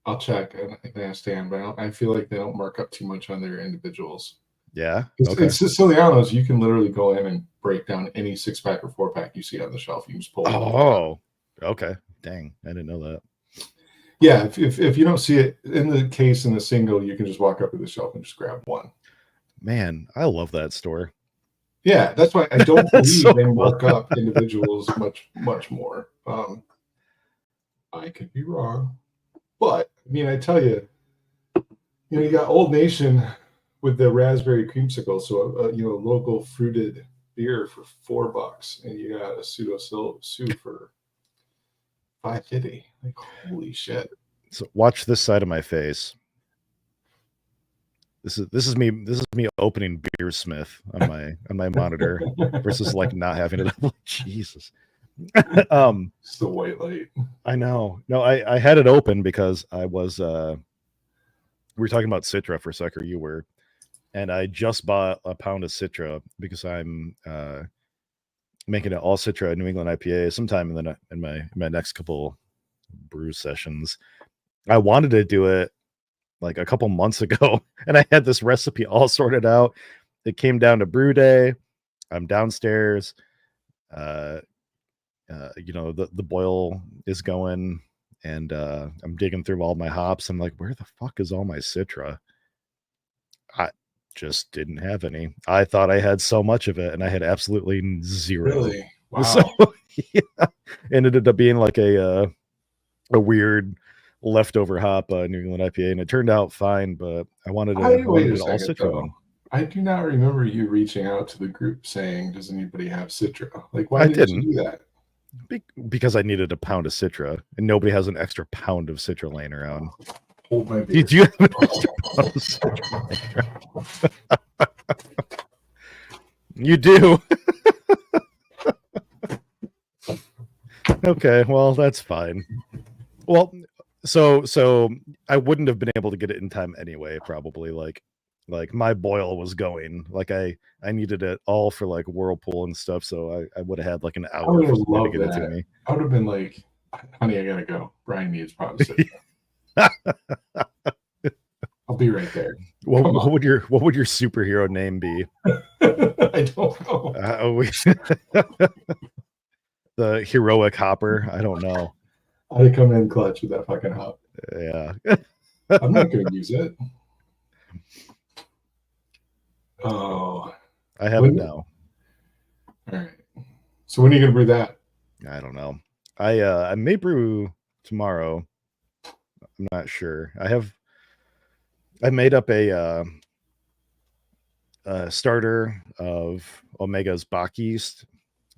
I'll check and ask Dan, but I feel like they don't mark up too much on their individuals. Yeah. Okay. It's Siciliano's. You can literally go in and break down any 6-pack or 4-pack you see on the shelf. You just pull it. Oh, okay. Dang, I didn't know that. Yeah, if you don't see it in the case in the single, you can just walk up to the shelf and just grab one. Man, I love that store. Yeah, that's why I don't believe they mark up individuals much more. I could be wrong, but I mean, I tell you, you got Old Nation with the raspberry creamsicle, so a local fruited beer for $4, and you got a pseudo sue for $5.50. Like, holy shit! So watch this side of my face. This is me opening Beersmith on my monitor versus like not having it. Jesus. It's the white light. I know. No, I had it open because I was we were talking about Citra for a second, you were, and I just bought a pound of Citra because I'm making it all Citra New England IPA sometime in my next couple brew sessions. I wanted to do it like a couple months ago, and I had this recipe all sorted out. It came down to brew day. I'm downstairs. The boil is going, and I'm digging through all my hops. I'm like, where the fuck is all my Citra? I just didn't have any. I thought I had so much of it, and I had absolutely zero. Really? Wow. So yeah, ended up being like a weird leftover hop New England IPA, and it turned out fine. But I wanted to all Citra one. I do not remember you reaching out to the group saying, "Does anybody have Citra?" Like, why didn't you do that? Because I needed a pound of Citra, and nobody has an extra pound of Citra laying around. Hold my beer. Did you have an extra pound of Citra laying around? You do. Okay, well, that's fine. Well, so I wouldn't have been able to get it in time anyway, probably. Like my boil was going. Like I needed it all for like Whirlpool and stuff, so I would have had like an hour for somebody to get it to me. I would have been like, honey, I gotta go. Brian needs pound of I'll be right there. What would your superhero name be? I don't know. The heroic hopper. I don't know. I'd come in clutch with that fucking hop. Yeah. I'm not gonna use it. Oh, I have it now. All right. So when are you gonna brew that? I don't know. I may brew tomorrow. I'm not sure. I made up a starter of Omega's Bach yeast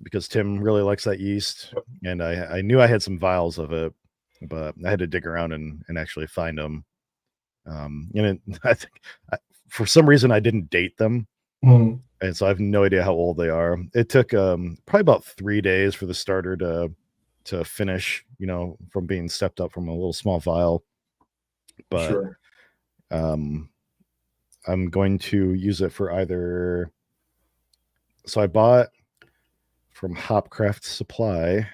because Tim really likes that yeast, and I knew I had some vials of it, but I had to dig around and actually find them. I think for some reason I didn't date them, and so I have no idea how old they are. It took probably about 3 days for the starter to finish, from being stepped up from a little small vial. But sure. I'm going to use it for either. So I bought from Hopcraft Supply. It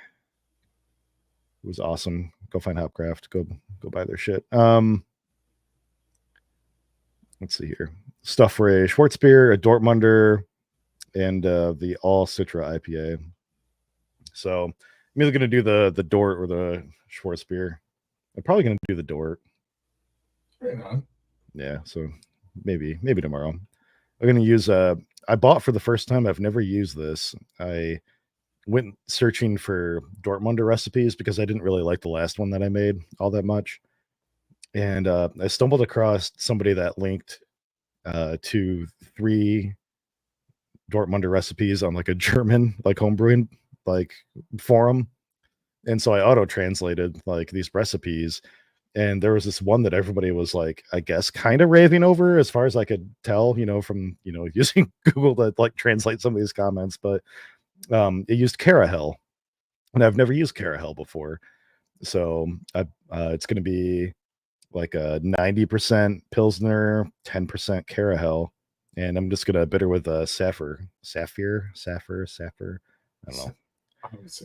was awesome. Go find Hopcraft. Go buy their shit. Let's see here. Stuff for a Schwarzbier, a Dortmunder, and the all Citra IPA. So I'm either going to do the Dort or the Schwarzbier. I'm probably going to do the Dort. Right on. Yeah, so maybe tomorrow. I'm going to use I bought for the first time. I've never used this. I went searching for Dortmunder recipes because I didn't really like the last one that I made all that much. And I stumbled across somebody that linked to 3 Dortmunder recipes on like a German like homebrewing like forum. And so I auto translated like these recipes, and there was this one that everybody was like, I guess, kind of raving over, as far as I could tell, from using Google to like translate some of these comments. But it used Carahel, and I've never used Carahel before, so it's going to be like a 90% Pilsner, 10% Carahel, and I'm just gonna bitter with Sapphire. I don't know.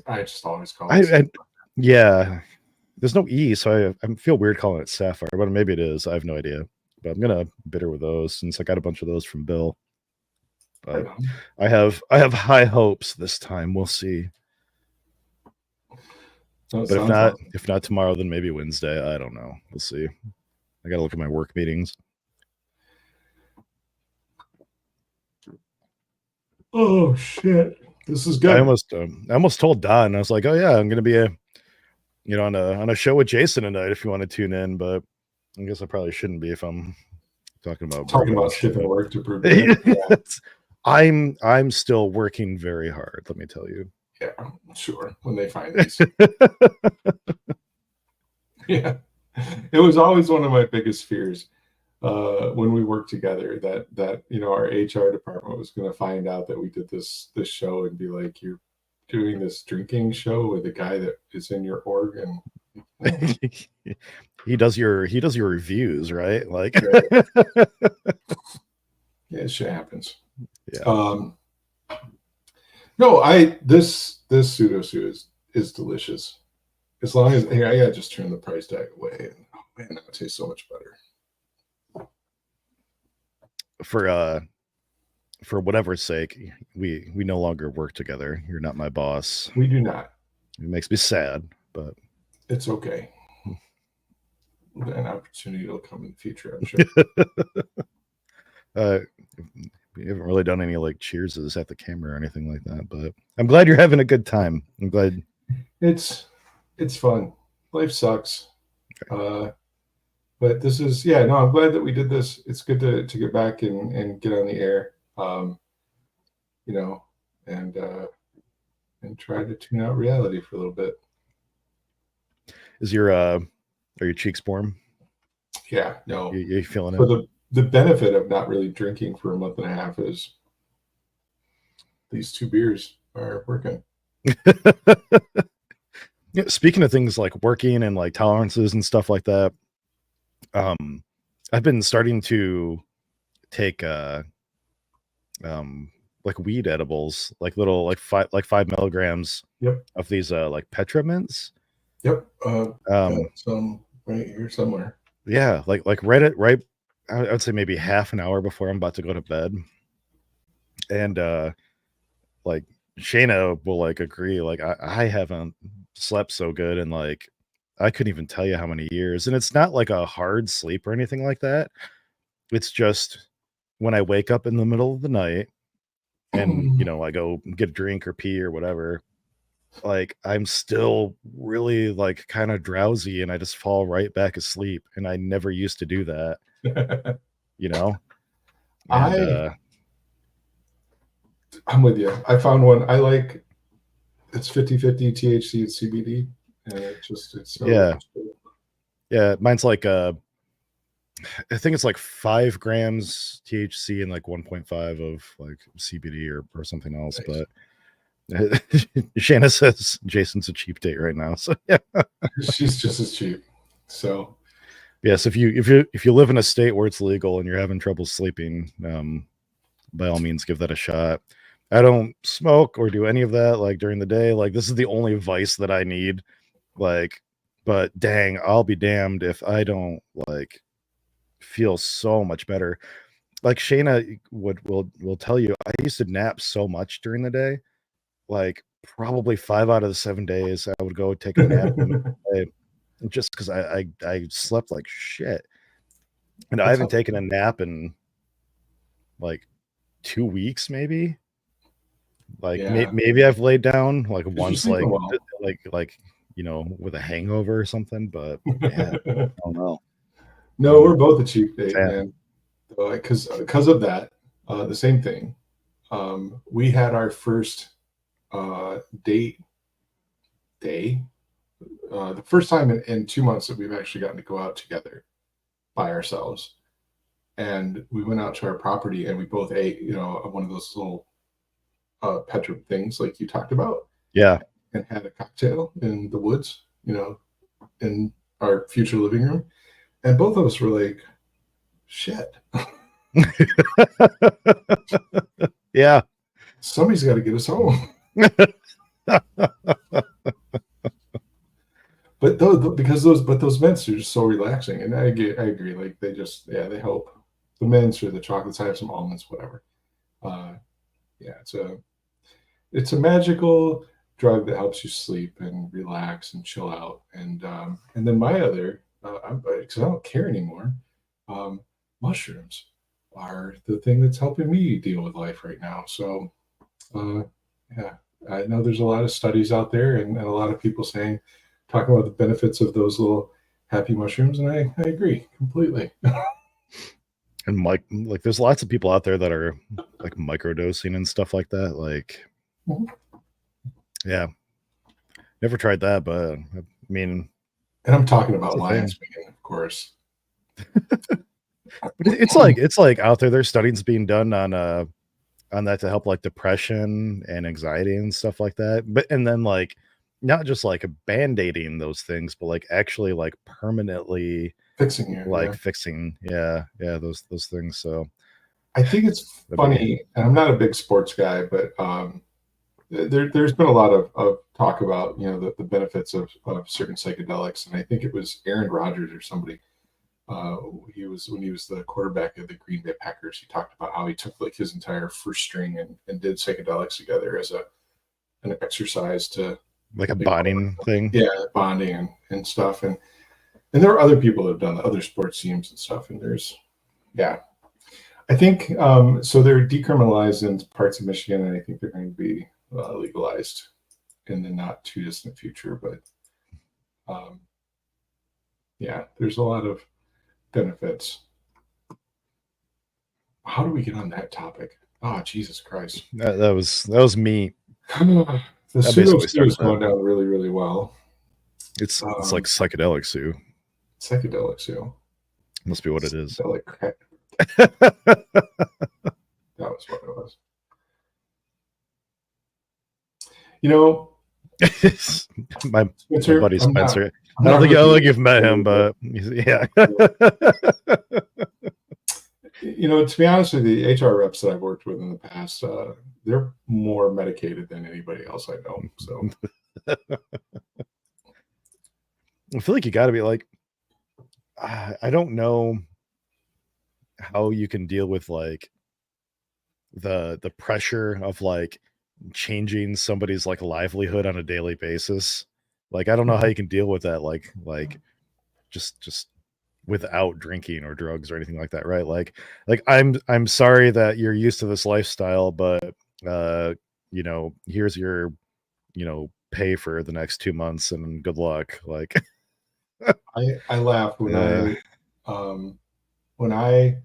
I just always call it. Yeah. There's no E, so I feel weird calling it Sapphire, but maybe it is. I have no idea. But I'm gonna bitter with those since I got a bunch of those from Bill. But I have high hopes this time. We'll see. But if not tomorrow, then maybe Wednesday. I don't know. We'll see. I gotta look at my work meetings. Oh shit! This is good. I almost told Don. I was like, "Oh yeah, I'm gonna be on a show with Jason tonight if you want to tune in." But I guess I probably shouldn't be if I'm talking about Talking working and about shit. skipping work to prove it. I'm still working very hard, let me tell you. Yeah, sure. When they find these. Yeah. It was always one of my biggest fears when we worked together that our HR department was going to find out that we did this show and be like, you're doing this drinking show with a guy that is in your org, and he does your reviews, right? Like yeah, shit happens. yeah. No, this pseudo suit is delicious. As long as I gotta just turn the price tag away, and oh man, that tastes so much better. For whatever's sake, we no longer work together. You're not my boss. We do not. It makes me sad, but it's okay. An opportunity will come in the future, I'm sure. We haven't really done any like cheerses at the camera or anything like that, but I'm glad you're having a good time. I'm glad it's fun. Life sucks. But this is I'm glad that we did this. It's good to get back and get on the air. And try to tune out reality for a little bit. Is your are your cheeks warm? Yeah, no. You feeling it? The benefit of not really drinking for a month and a half is these 2 beers are working. Yeah, speaking of things like working and like tolerances and stuff like that, I've been starting to take like weed edibles, like little like 5 milligrams of these like Petra mints. Yep. Some right here somewhere. Yeah, like right I would say maybe half an hour before I'm about to go to bed. And like Shayna will like agree, like I haven't slept so good and like I couldn't even tell you how many years. And it's not like a hard sleep or anything like that. It's just when I wake up in the middle of the night and I go get a drink or pee or whatever, like I'm still really like kind of drowsy and I just fall right back asleep. And I never used to do that. And, I'm with you. I found one I like. It's 50-50 THC and CBD, and it's so yeah. Mine's like I think it's like 5 grams THC and like 1.5 of like CBD or something else. Nice. But Shanna says Jason's a cheap date right now, so yeah, she's just as cheap. So yes, if you live in a state where it's legal and you're having trouble sleeping, by all means give that a shot. I don't smoke or do any of that like during the day. Like this is the only vice that I need. Like, but dang, I'll be damned if I don't like feel so much better. Like Shayna will tell you, I used to nap so much during the day. Like probably 5 out of the 7 days I would go take a nap just because I slept like shit. And I haven't taken a nap in like 2 weeks, maybe. Like maybe I've laid down like once, like with a hangover or something. But yeah, I don't know. No, we're both a cheap date, man. Because of that, the same thing. We had our first date day. The first time in 2 months that we've actually gotten to go out together by ourselves. And we went out to our property and we both ate, one of those little Petra things like you talked about. Yeah. And had a cocktail in the woods, in our future living room. And both of us were like, shit. Yeah. Somebody's got to get us home. But those mints are just so relaxing. And I agree. Like they help. The mints or the chocolates, I have some almonds, whatever. It's a magical drug that helps you sleep and relax and chill out. And then my other, because I don't care anymore, mushrooms are the thing that's helping me deal with life right now. So, I know there's a lot of studies out there and a lot of people talking about the benefits of those little happy mushrooms, and I agree completely. And like there's lots of people out there that are like microdosing and stuff like that. Like, Mhm. yeah, never tried that, but I mean, And I'm talking it's about a thing. lion's mane, of course. But it's like out there. There's studies being done on that to help like depression and anxiety and stuff like that. But and then like not just like band-aiding those things, but like actually like permanently Fixing you, like yeah. fixing, those things. So I think it's that'd be funny, and I'm not a big sports guy, but there's been a lot of talk about the benefits of certain psychedelics, and I think it was Aaron Rodgers or somebody. He was when he was the quarterback of the Green Bay Packers. He talked about how he took like his entire first string and did psychedelics together as an exercise to like a bonding thing. yeah, bonding and stuff. And there are other people that have done other sports teams and stuff. And there's yeah, I think so. They're decriminalized in parts of Michigan, and I think they're going to be legalized in the not too distant future. But yeah, there's a lot of benefits. How do we get on that topic? Oh, Jesus Christ. That was me. The That pseudo basically stew started is that. going down really, really well. It's like psychedelic Sue. Psychedelic stew. Must be what it is. Psychedelic crack. That was what it was. You know, my Spencer, buddy Spencer. I'm I don't not think really you've met him, but yeah. to be honest with you, the HR reps that I've worked with in the past, they're more medicated than anybody else I know. So I feel like you got to be like, I don't know how you can deal with like the pressure of like changing somebody's like livelihood on a daily basis. Like I don't know how you can deal with that. Like just without drinking or drugs or anything like that, right? Like I'm sorry that you're used to this lifestyle, but here's your pay for the next 2 months and good luck. Like I laughed when uh, when I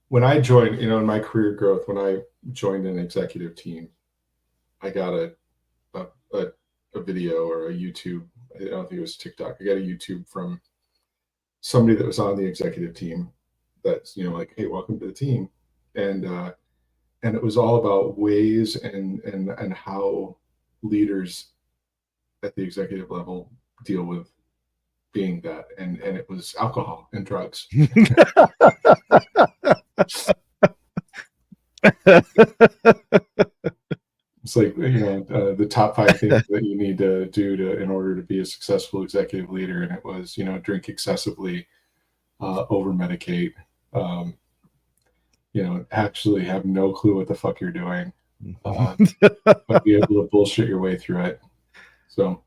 when I joined, in my career growth, when I joined an executive team, I got a, a, a video or a YouTube. I don't think it was TikTok. I got a YouTube from somebody that was on the executive team. That's like, hey, welcome to the team, and it was all about ways and how leaders at the executive level deal with being that, and it was alcohol and drugs. It's like the top 5 things that you need to do in order to be a successful executive leader, and it was drink excessively, over medicate, actually have no clue what the fuck you're doing, but be able to bullshit your way through it. So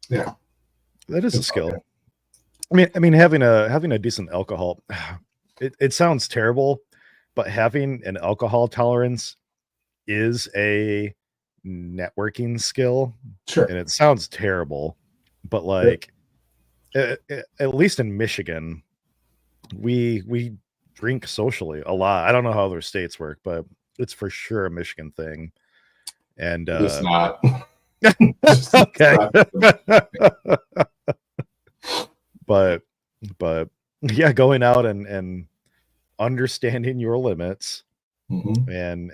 yeah, that is a skill. I mean having a decent alcohol, it sounds terrible, but having an alcohol tolerance is a networking skill. sure. And it sounds terrible, but like at least in Michigan, we drink socially a lot. I don't know how other states work, but it's for sure a Michigan thing. And It's not. okay. but yeah, going out and understanding your limits, Mm-hmm. and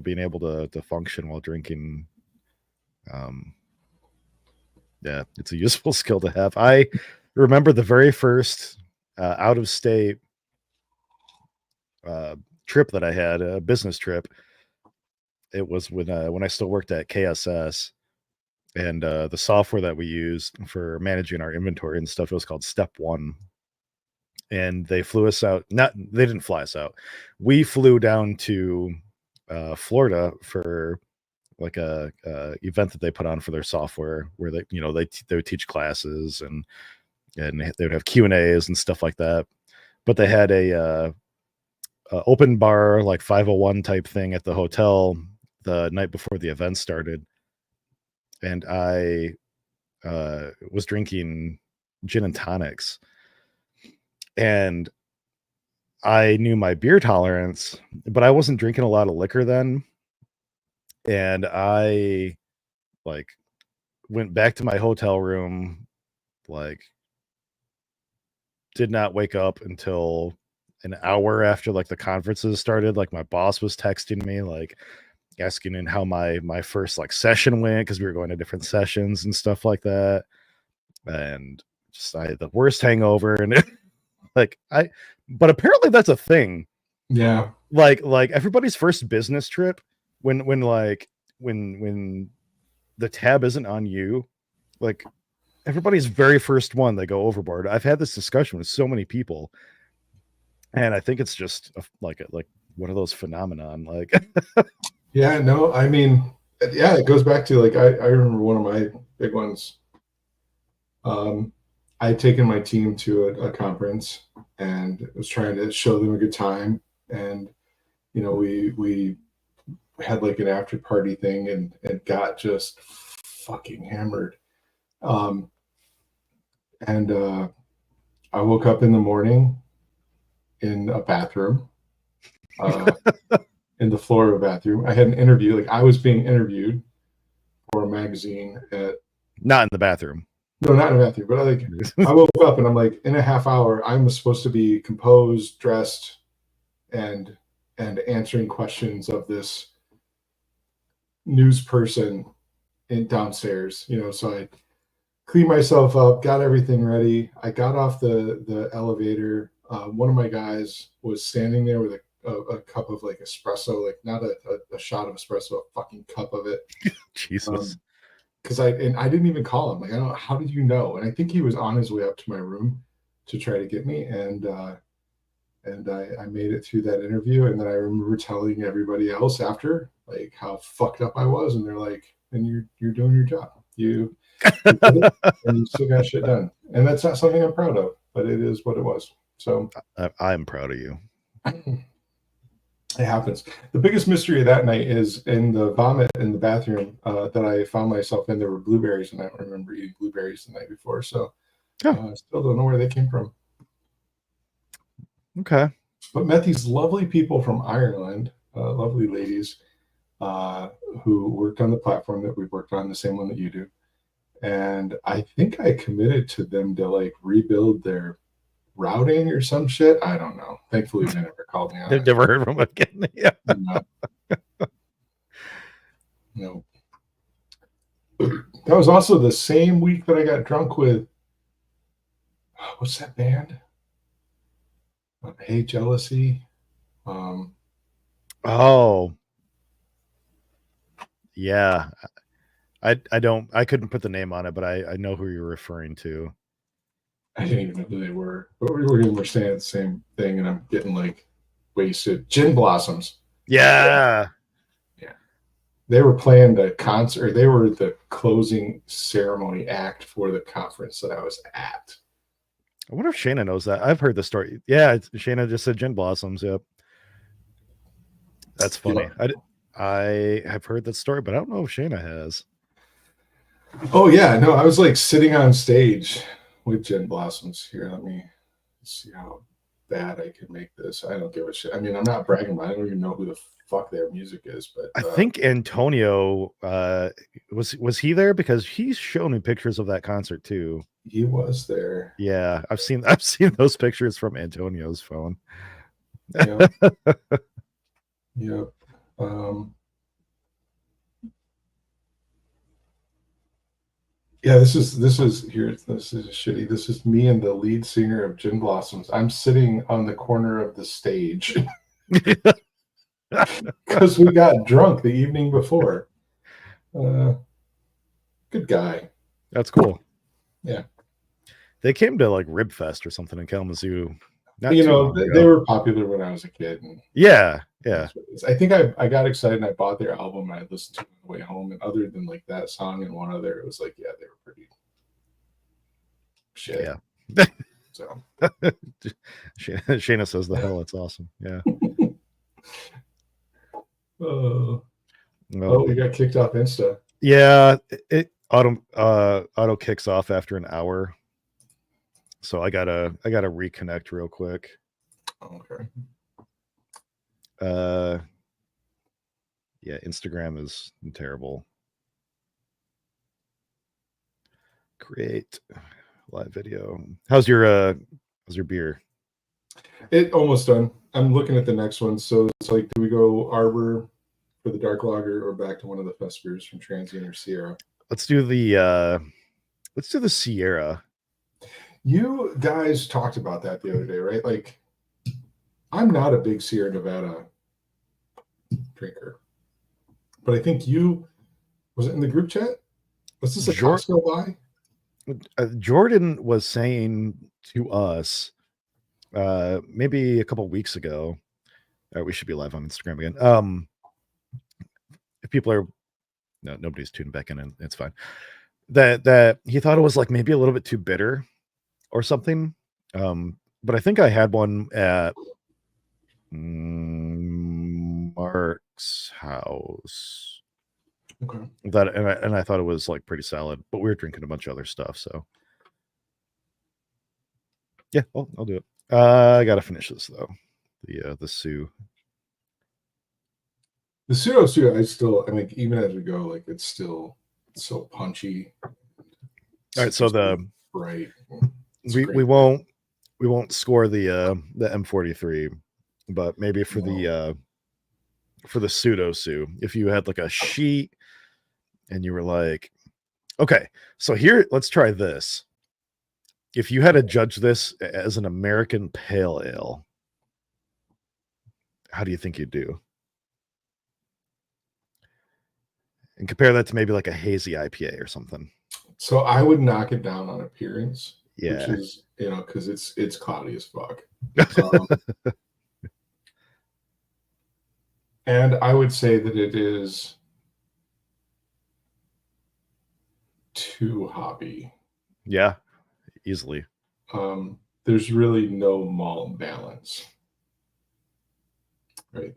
being able to function while drinking, yeah, it's a useful skill to have. I remember the very first out of state trip that I had, a business trip. It was when I still worked at KSS, and the software that we used for managing our inventory and stuff, it was called Step One. And they flew us out. They didn't fly us out. We flew down to Florida for like a event that they put on for their software, where they would teach classes and they would have Q&As and stuff like that. But they had a open bar, like 501 type thing at the hotel the night before the event started. And I was drinking gin and tonics, and I knew my beer tolerance, but I wasn't drinking a lot of liquor then. And I like went back to my hotel room, like did not wake up until an hour after like the conferences started. Like my boss was texting me, like asking in how my first like session went, because we were going to different sessions and stuff like that. And just I had the worst hangover, and like but apparently that's a thing. Yeah. Like everybody's first business trip, when the tab isn't on you, like everybody's very first one, they go overboard. I've had this discussion with so many people, and I think it's just like one of those phenomenon. Like, Yeah, no, I mean, yeah, it goes back to like I remember one of my big ones. I had taken my team to a conference and was trying to show them a good time, and we had like an after party thing and got just fucking hammered. And I woke up in the morning in a bathroom, in the floor of a bathroom. I had an interview, like I was being interviewed for a magazine at. Not in the bathroom. No, not in a bathroom, but like I woke up and I'm like, in a half hour, I'm supposed to be composed, dressed, and answering questions of this news person downstairs. So I cleaned myself up, got everything ready. I got off the elevator. One of my guys was standing there with a cup of like espresso, like not a shot of espresso, a fucking cup of it. Jesus. Because I didn't even call him. Like, I don't know, how did you know? And I think he was on his way up to my room to try to get me. And I made it through that interview. And then I remember telling everybody else after, like, how fucked up I was. And they're like, and you're doing your job. You did it, and you still got shit done. And that's not something I'm proud of, but it is what it was. So I'm proud of you. It happens. The biggest mystery of that night is in the vomit in the bathroom that I found myself in. There were blueberries, and I don't remember eating blueberries the night before. So I still don't know where they came from. Okay. But met these lovely people from Ireland, lovely ladies who worked on the platform that we worked on, the same one that you do. And I think I committed to them to like rebuild their routing or some shit. I don't know. Thankfully, they never called me on They've never heard from them again. Yeah. No. That was also the same week that I got drunk with, what's that band? Hey Jealousy. Oh. Yeah. I couldn't put the name on it, but I know who you're referring to. I didn't even know who they were, but we were saying the same thing, and I'm getting like wasted. Gin Blossoms. Yeah. They were playing the concert. They were the closing ceremony act for the conference that I was at. I wonder if Shayna knows that. I've heard the story. Yeah, Shayna just said Gin Blossoms. Yep. That's funny. Yep. I have heard that story, but I don't know if Shayna has. Oh yeah, no, I was like sitting on stage with Gin Blossoms. Here, let me see how bad I can make this. I don't give a shit. I mean, I'm not bragging, but I don't even know who the fuck their music is. But I think Antonio was he there, because he's shown me pictures of that concert too. He was there. Yeah, I've seen those pictures from Antonio's phone. Yep. Yep. Yeah, this is shitty. This is me and the lead singer of Gin Blossoms. I'm sitting on the corner of the stage because we got drunk the evening before. Good guy. That's cool. Yeah. They came to like Rib Fest or something in Kalamazoo. They were popular when I was a kid. And yeah. I think I got excited and I bought their album and I listened to it on the way home. And other than like that song and one other, it was like, yeah, they were pretty shit. Yeah. So Shayna says the hell, it's awesome. Yeah. We got kicked off Insta. Yeah. auto kicks off after an hour, so I gotta reconnect real quick. Okay. Yeah, Instagram is terrible. Create live video. How's your beer? It almost done. I'm looking at the next one. So it's like, do we go Arbor for the dark lager or back to one of the fest beers from Transient or Sierra? Let's do the Sierra. You guys talked about that the other day, right? Like, I'm not a big Sierra Nevada drinker, but I think you was it in the group chat? Was this a Costco buy? Jordan was saying to us maybe a couple weeks ago. We should be live on Instagram again. If people are nobody's tuning back in, and it's fine. That he thought it was like maybe a little bit too bitter or something. But I think I had one at Mark's house. Okay. And I thought it was like pretty solid, but we were drinking a bunch of other stuff, so yeah, I'll do it. I gotta finish this though. The Sioux. The pseudo Sioux, I mean, even as we go, like it's still so punchy. All right, so right. We won't score the M43, but maybe for the pseudo Sioux, if you had like a sheet and you were like, okay, so here, let's try this. If you had to judge this as an American pale ale, how do you think you'd do? And compare that to maybe like a hazy IPA or something. So I would knock it down on appearance. Yeah. Which is, because it's cloudy as fuck. And I would say that it is too hoppy. Yeah, easily. There's really no malt balance. Right.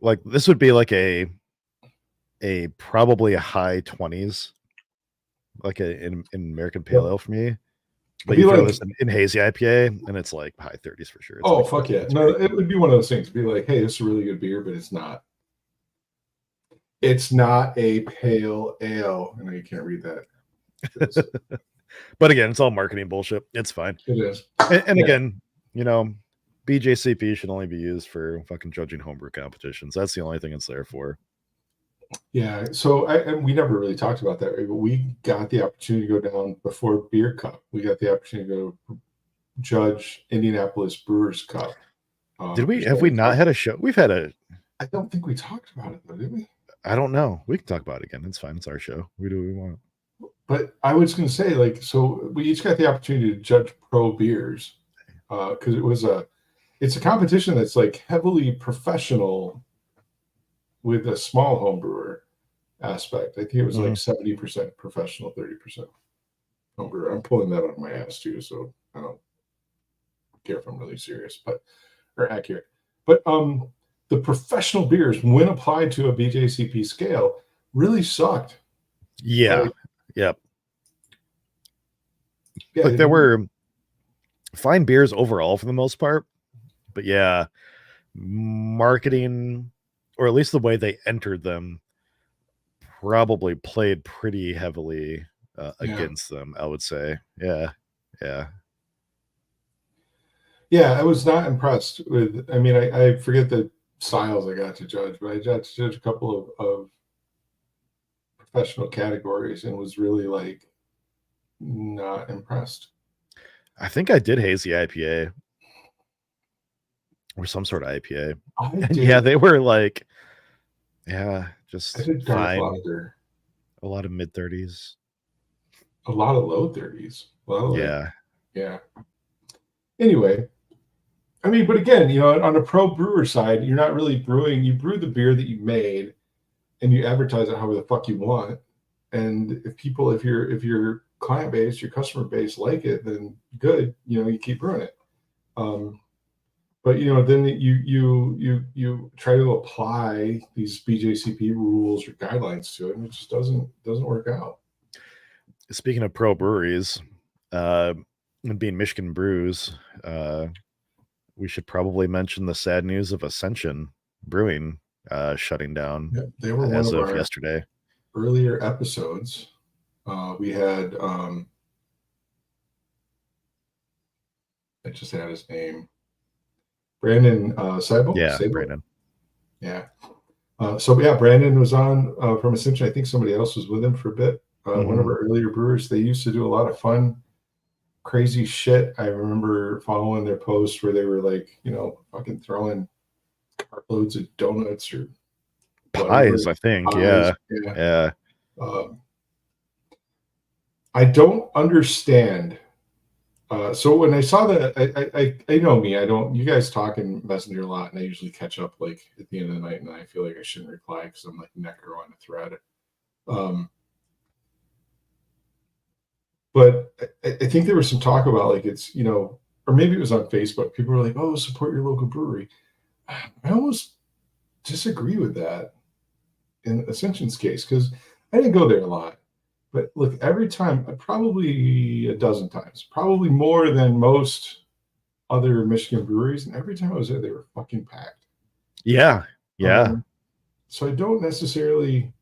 Like this would be like a probably a high 20s, like in American pale ale for me. But you throw this in hazy IPA and it's like high 30s for sure. It's fuck yeah. No, it would be one of those things. Be like, hey, this is a really good beer, but it's not. It's not a pale ale. I know you can't read that. But again, it's all marketing bullshit. It's fine. It is. And again, BJCP should only be used for fucking judging homebrew competitions. That's the only thing it's there for. Yeah. So and we never really talked about that, right? But we got the opportunity to go down before Beer Cup. We got the opportunity to go judge Indianapolis Brewers Cup. Did we? Have we not had a show? We've had a. I don't think we talked about it though, did we? I don't know. We can talk about it again. It's fine. It's our show. We do what we want. But I was going to say, like, so we each got the opportunity to judge pro beers because it's a competition that's like heavily professional with a small home brewer aspect. I think it was like 70% professional, 30% home brewer. I'm pulling that out of my ass too, so I don't care if I'm really serious, or accurate. But the professional beers, when applied to a BJCP scale, really sucked. Yeah. Yep. Yeah, like there were fine beers overall for the most part, but yeah, marketing, or at least the way they entered them, probably played pretty heavily against them, I would say. Yeah. I was not impressed with. I mean, I forget the styles I got to judge, but I got to judge a couple of professional categories and was really like not impressed. I think I did hazy IPA or some sort of IPA. Yeah, they were like, just fine. A lot of mid 30s, a lot of low 30s. Well, yeah. Anyway, I mean, but again, on a pro brewer side, you're not really brewing. You brew the beer that you made, and you advertise it however the fuck you want. And if your client base, your customer base like it, then good. You keep brewing it. but then you try to apply these BJCP rules or guidelines to it, and it just doesn't work out. Speaking of pro breweries, and being Michigan brews, we should probably mention the sad news of Ascension Brewing shutting down. Yeah, they were as one of our yesterday. Earlier episodes. We had I just had his name, Brandon Seibel. Yeah, Sable? Brandon. Yeah. So yeah, Brandon was on from Ascension. I think somebody else was with him for a bit. One of our earlier brewers. They used to do a lot of fun, crazy shit. I remember following their posts where they were like, fucking throwing cartloads of donuts or pies, I think. Pies. Yeah. I don't understand. So when I saw that, I know me. I don't. You guys talk in Messenger a lot, and I usually catch up like at the end of the night, and I feel like I shouldn't reply because I'm like necker on a thread. But I think there was some talk about like it's or maybe it was on Facebook. People were like, "Oh, support your local brewery." I almost disagree with that in Ascension's case because I didn't go there a lot. But look, every time, probably a dozen times, probably more than most other Michigan breweries, and every time I was there, they were fucking packed. Yeah. So I don't necessarily,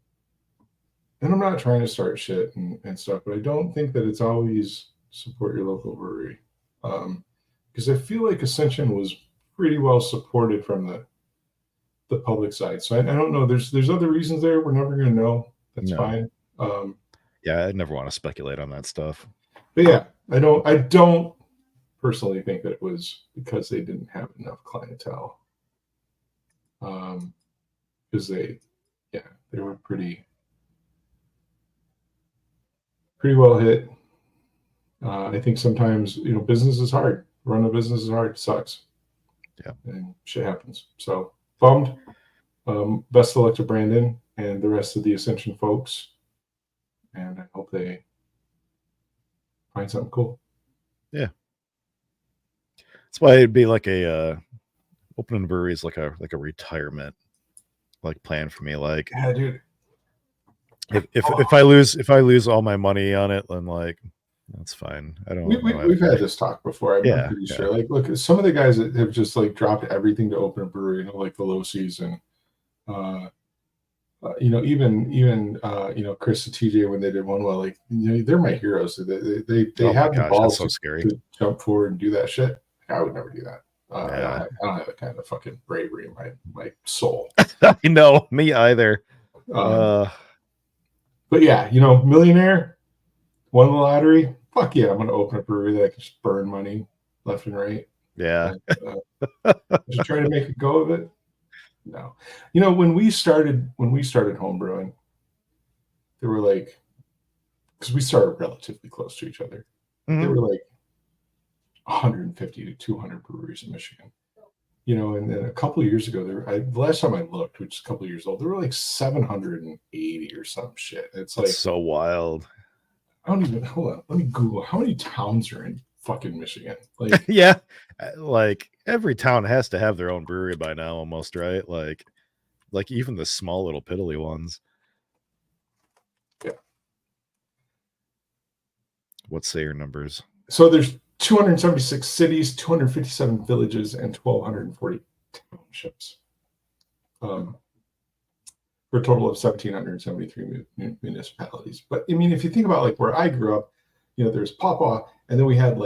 and I'm not trying to start shit and stuff, but I don't think that it's always support your local brewery. Because I feel like Ascension was pretty well supported from the public side. So I don't know. There's other reasons there. We're never going to know. That's fine. Yeah, I never want to speculate on that stuff. But yeah, I don't personally think that it was because they didn't have enough clientele. Because they were pretty well hit. I think sometimes business is hard. Run a business is hard. It sucks. Yeah, and shit happens. So bummed. Best of luck to Brandon and the rest of the Ascension folks. And I hope they find something cool. Yeah. That's why it'd be like a opening brewery is like a retirement plan for me. Like, yeah, dude. If I lose all my money on it, then that's fine. I don't. We've had this talk before. I'm pretty sure. Like, look, some of the guys that have just dropped everything to open a brewery, like the low season. Even Chris and TJ when they did one well, they're my heroes. They have the balls to jump forward and do that shit. I would never do that. I don't have that kind of fucking bravery in my soul. I know, me either. But yeah, millionaire, won the lottery. Fuck yeah, I'm gonna open a brewery that I can just burn money left and right. Yeah. Just try to make a go of it. No, when we started home brewing, there were because we started relatively close to each other. There were 150 to 200 breweries in Michigan. And then a couple of years ago, the last time I looked, which is a couple of years old, there were 780 or some shit. It's so wild. I don't even hold on. Let me Google how many towns are in fucking Michigan. Yeah, every town has to have their own brewery by now, almost, right? Like even the small little piddly ones. Yeah. What say your numbers? So there's 276 cities, 257 villages, and 1,240 townships. For a total of 1,773 municipalities. But I mean, if you think about where I grew up, there's Papa, and then we had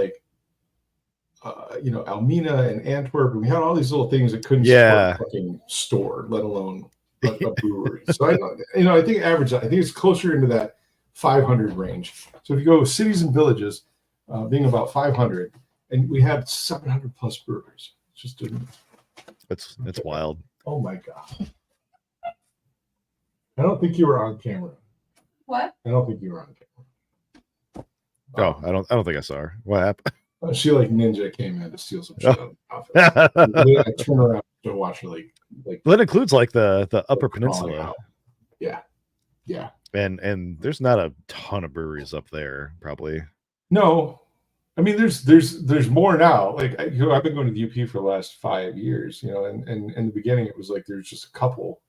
Almina and Antwerp, and we had all these little things that couldn't support a fucking store, let alone a brewery. So I think average, I think it's closer into that 500 range. So if you go cities and villages, being about 500, and we had 700 plus breweries. It's just it's wild. Oh my god! I don't think you were on camera. What? I don't think you were on camera. Oh, I don't think I saw her. What happened? She ninja came in to steal some shit out of the office. I turned around to watch her that includes the Upper Peninsula. Yeah. And there's not a ton of breweries up there, probably. No, I mean, there's more now. Like I've been going to the UP for the last 5 years, and in the beginning it was like there's just a couple,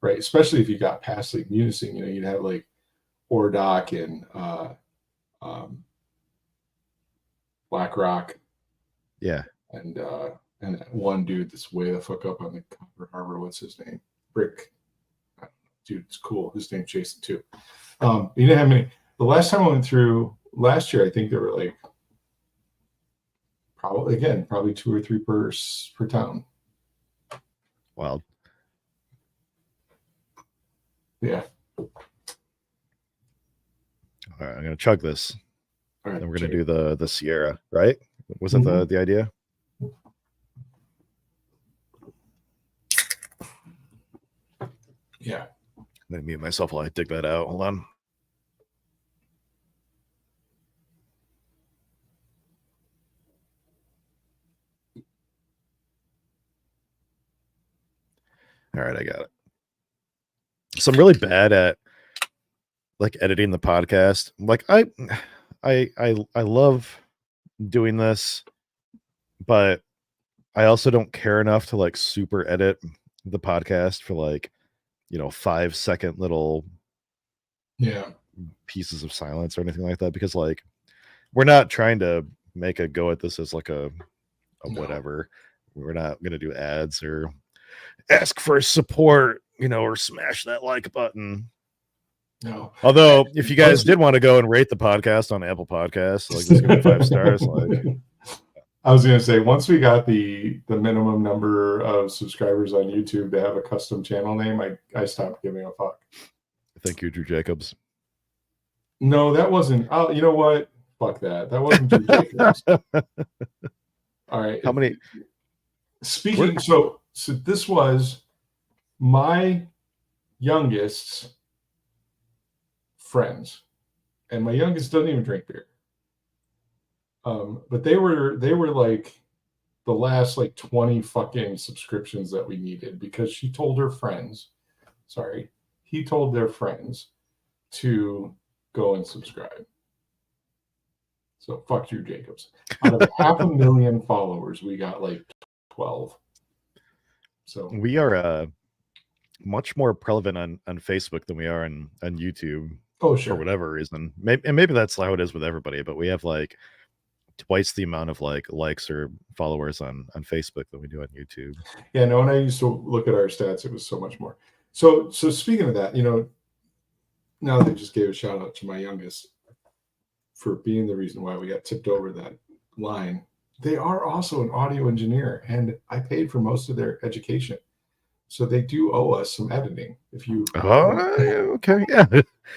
right? Especially if you got past like Munising, you'd have like Ordoc and Black Rock, Yeah. and that one dude that's way the fuck up on the Copper Harbor. What's his name? Brick. Dude, it's cool. His name's Jason too. You didn't have many. The last time I went through last year, I think there were like probably 2 or 3 per town. Wild. Yeah. All right, I'm gonna chug this. All right. Then we're gonna do the Sierra, right? Was that the idea? Yeah. I'm gonna mute myself while I dig that out. Hold on. All right, I got it. So I'm really bad at like editing the podcast. Like I love doing this, but I also don't care enough to like super edit the podcast for like 5-second little pieces of silence or anything like that, because like we're not trying to make a go at this as like a whatever. We're not gonna do ads or ask for support, or smash that like button. No. Although if you guys did want to go and rate the podcast on Apple Podcasts, like just give it 5 stars, like I was gonna say, once we got the minimum number of subscribers on YouTube to have a custom channel name, I stopped giving a fuck. Thank you, Drew Jacobs. No, that wasn't. Oh, you know what? Fuck that. That wasn't Drew Jacobs. All right. How many? Speaking. So this was my youngest's friends, and my youngest doesn't even drink beer. But they were like the last like 20 fucking subscriptions that we needed, because she told her friends, he told their friends to go and subscribe. So fuck Drew Jacobs. Out of 500,000 followers, we got like 12. So we are much more prevalent on Facebook than we are on YouTube. Oh, sure. For whatever reason. Maybe that's how it is with everybody, but we have like twice the amount of like likes or followers on Facebook than we do on YouTube. Yeah, no, and I used to look at our stats, it was so much more. So speaking of that, now they just gave a shout out to my youngest for being the reason why we got tipped over that line. They are also an audio engineer, and I paid for most of their education. So they do owe us some editing. If you okay, yeah,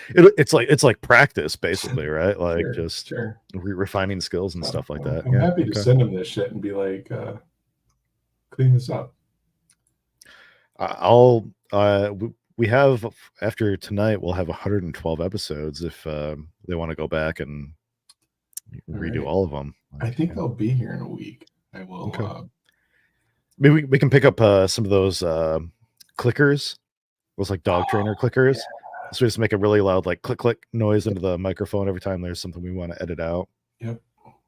it's like practice basically, right? Like refining skills and stuff like that. I'm happy to send them this shit and be like, clean this up. We have, after tonight, we'll have 112 episodes if they want to go back and redo all of them. I think they'll be here in a week. I will. Okay. Maybe we can pick up some of those clickers, those like dog trainer clickers. Yeah. So we just make a really loud like click click noise into the microphone every time there's something we want to edit out. Yep.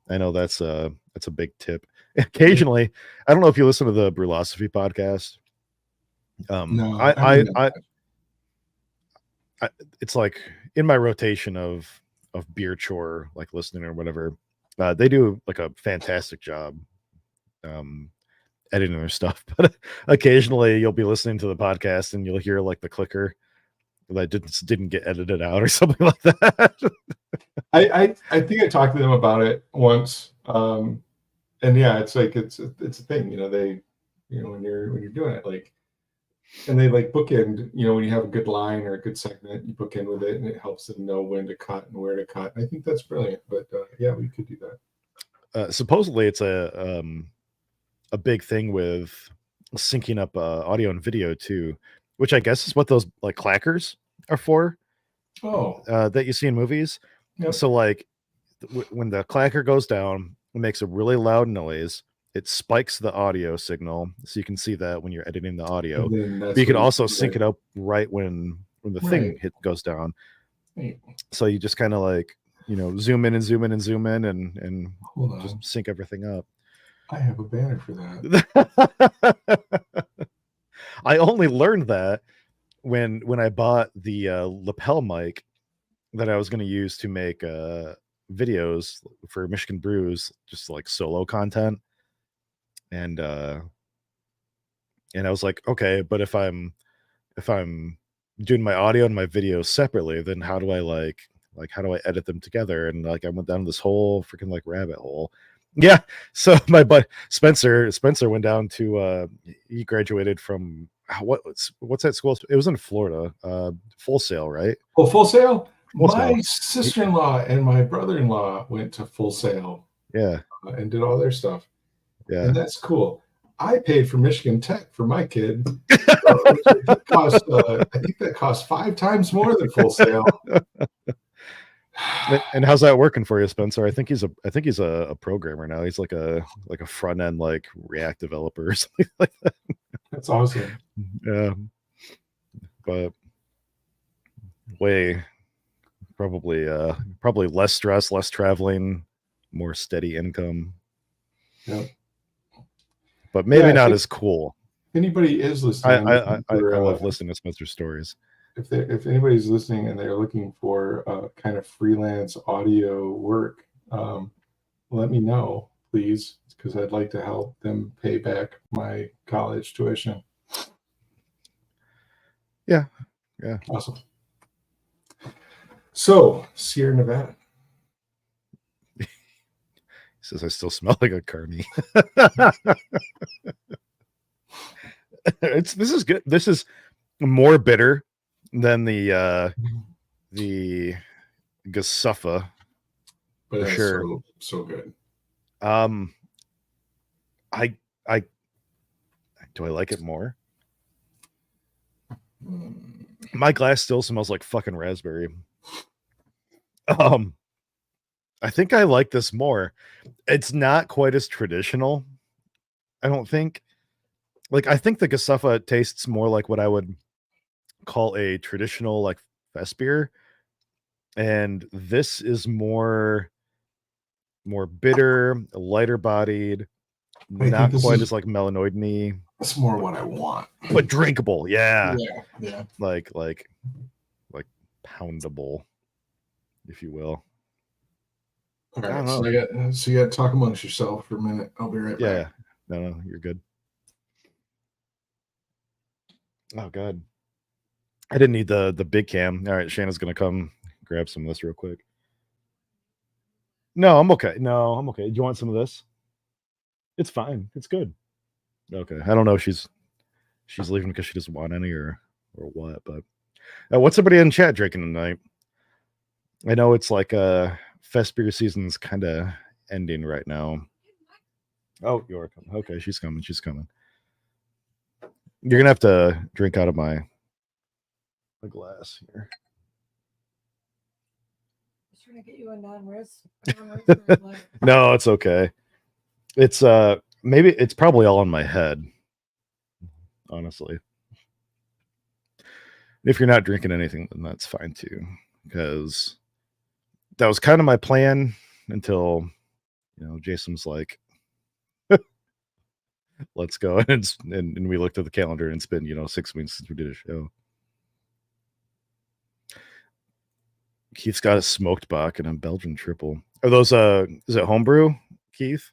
I know that's a big tip. Occasionally, I don't know if you listen to the Brulosophy podcast. No, I it's like in my rotation of beer chore, like listening or whatever. They do like a fantastic job editing their stuff, but occasionally you'll be listening to the podcast and you'll hear like the clicker that didn't get edited out or something like that. I think I talked to them about it once, and yeah, it's like it's a thing, they when you're doing it, like, and they like bookend, when you have a good line or a good segment, you bookend with it, and it helps them know when to cut and where to cut. And I think that's brilliant. But yeah, we could do that. Supposedly, it's a big thing with syncing up audio and video too, which I guess is what those like clackers are for. Oh, that you see in movies. Yep. So like when the clacker goes down, it makes a really loud noise. It spikes the audio signal, so you can see that when you're editing the audio. But you can also sync it up right when the thing goes down. Right. So you just kind of like zoom in and zoom in and zoom in and Hold on. just sync everything up. I have a banner for that. I only learned that when I bought the lapel mic that I was going to use to make videos for Michigan Brews, just like solo content. And I was like, okay, but if I'm doing my audio and my videos separately, then how do I how do I edit them together? And like I went down this whole freaking like rabbit hole. Yeah. So my buddy Spencer went down to he graduated from what's that school? It was in Florida. Full Sail, right? Oh, Full Sail? Full My Sail. sister-in-law and my brother-in-law went to Full Sail. Yeah. And did all their stuff. Yeah. And that's cool. I paid for Michigan Tech for my kid. I think that cost 5 times more than Full Sail. And how's that working for you, Spencer? I think he's a programmer now. He's like a front end like React developer or something like that. That's awesome. Yeah, but probably less stress, less traveling, more steady income. Yep. But maybe not as cool. If anybody is listening, I love listening to Spencer's stories. If anybody's listening and they're looking for kind of freelance audio work, let me know, please, because I'd like to help them pay back my college tuition. Yeah. Awesome. So, Sierra Nevada. He says I still smell like a carny. This is good. This is more bitter than the Gasuffa, But for sure. So good. I do I like it more? My glass still smells like fucking raspberry. I think I like this more. It's not quite as traditional, I don't think. Like, I think the Gasuffa tastes more like what I would call a traditional like fest beer, and this is more bitter, lighter bodied, not quite as like melanoid-y. That's more what I want, but drinkable. Yeah. Like poundable, if you will. All right, so you got to talk amongst yourself for a minute. I'll be right back. Yeah. No, you're good. Oh God, I didn't need the big cam. All right, Shanna's gonna come grab some of this real quick. No, I'm okay. Do you want some of this? It's fine. It's good. Okay. I don't know if she's leaving because she doesn't want any or what, but what's everybody in chat drinking tonight? I know it's like fest beer season's kind of ending right now. Oh, you're coming. Okay, she's coming. You're gonna have to drink out of my glass here. I was trying to get you a non-risk. No, it's okay. It's maybe it's probably all in my head, honestly. If you're not drinking anything, then that's fine too, because that was kind of my plan until Jason's like, let's go, and we looked at the calendar and it's been 6 weeks since we did a show. Keith's got a smoked Bach and a Belgian triple. Are those is it homebrew, Keith?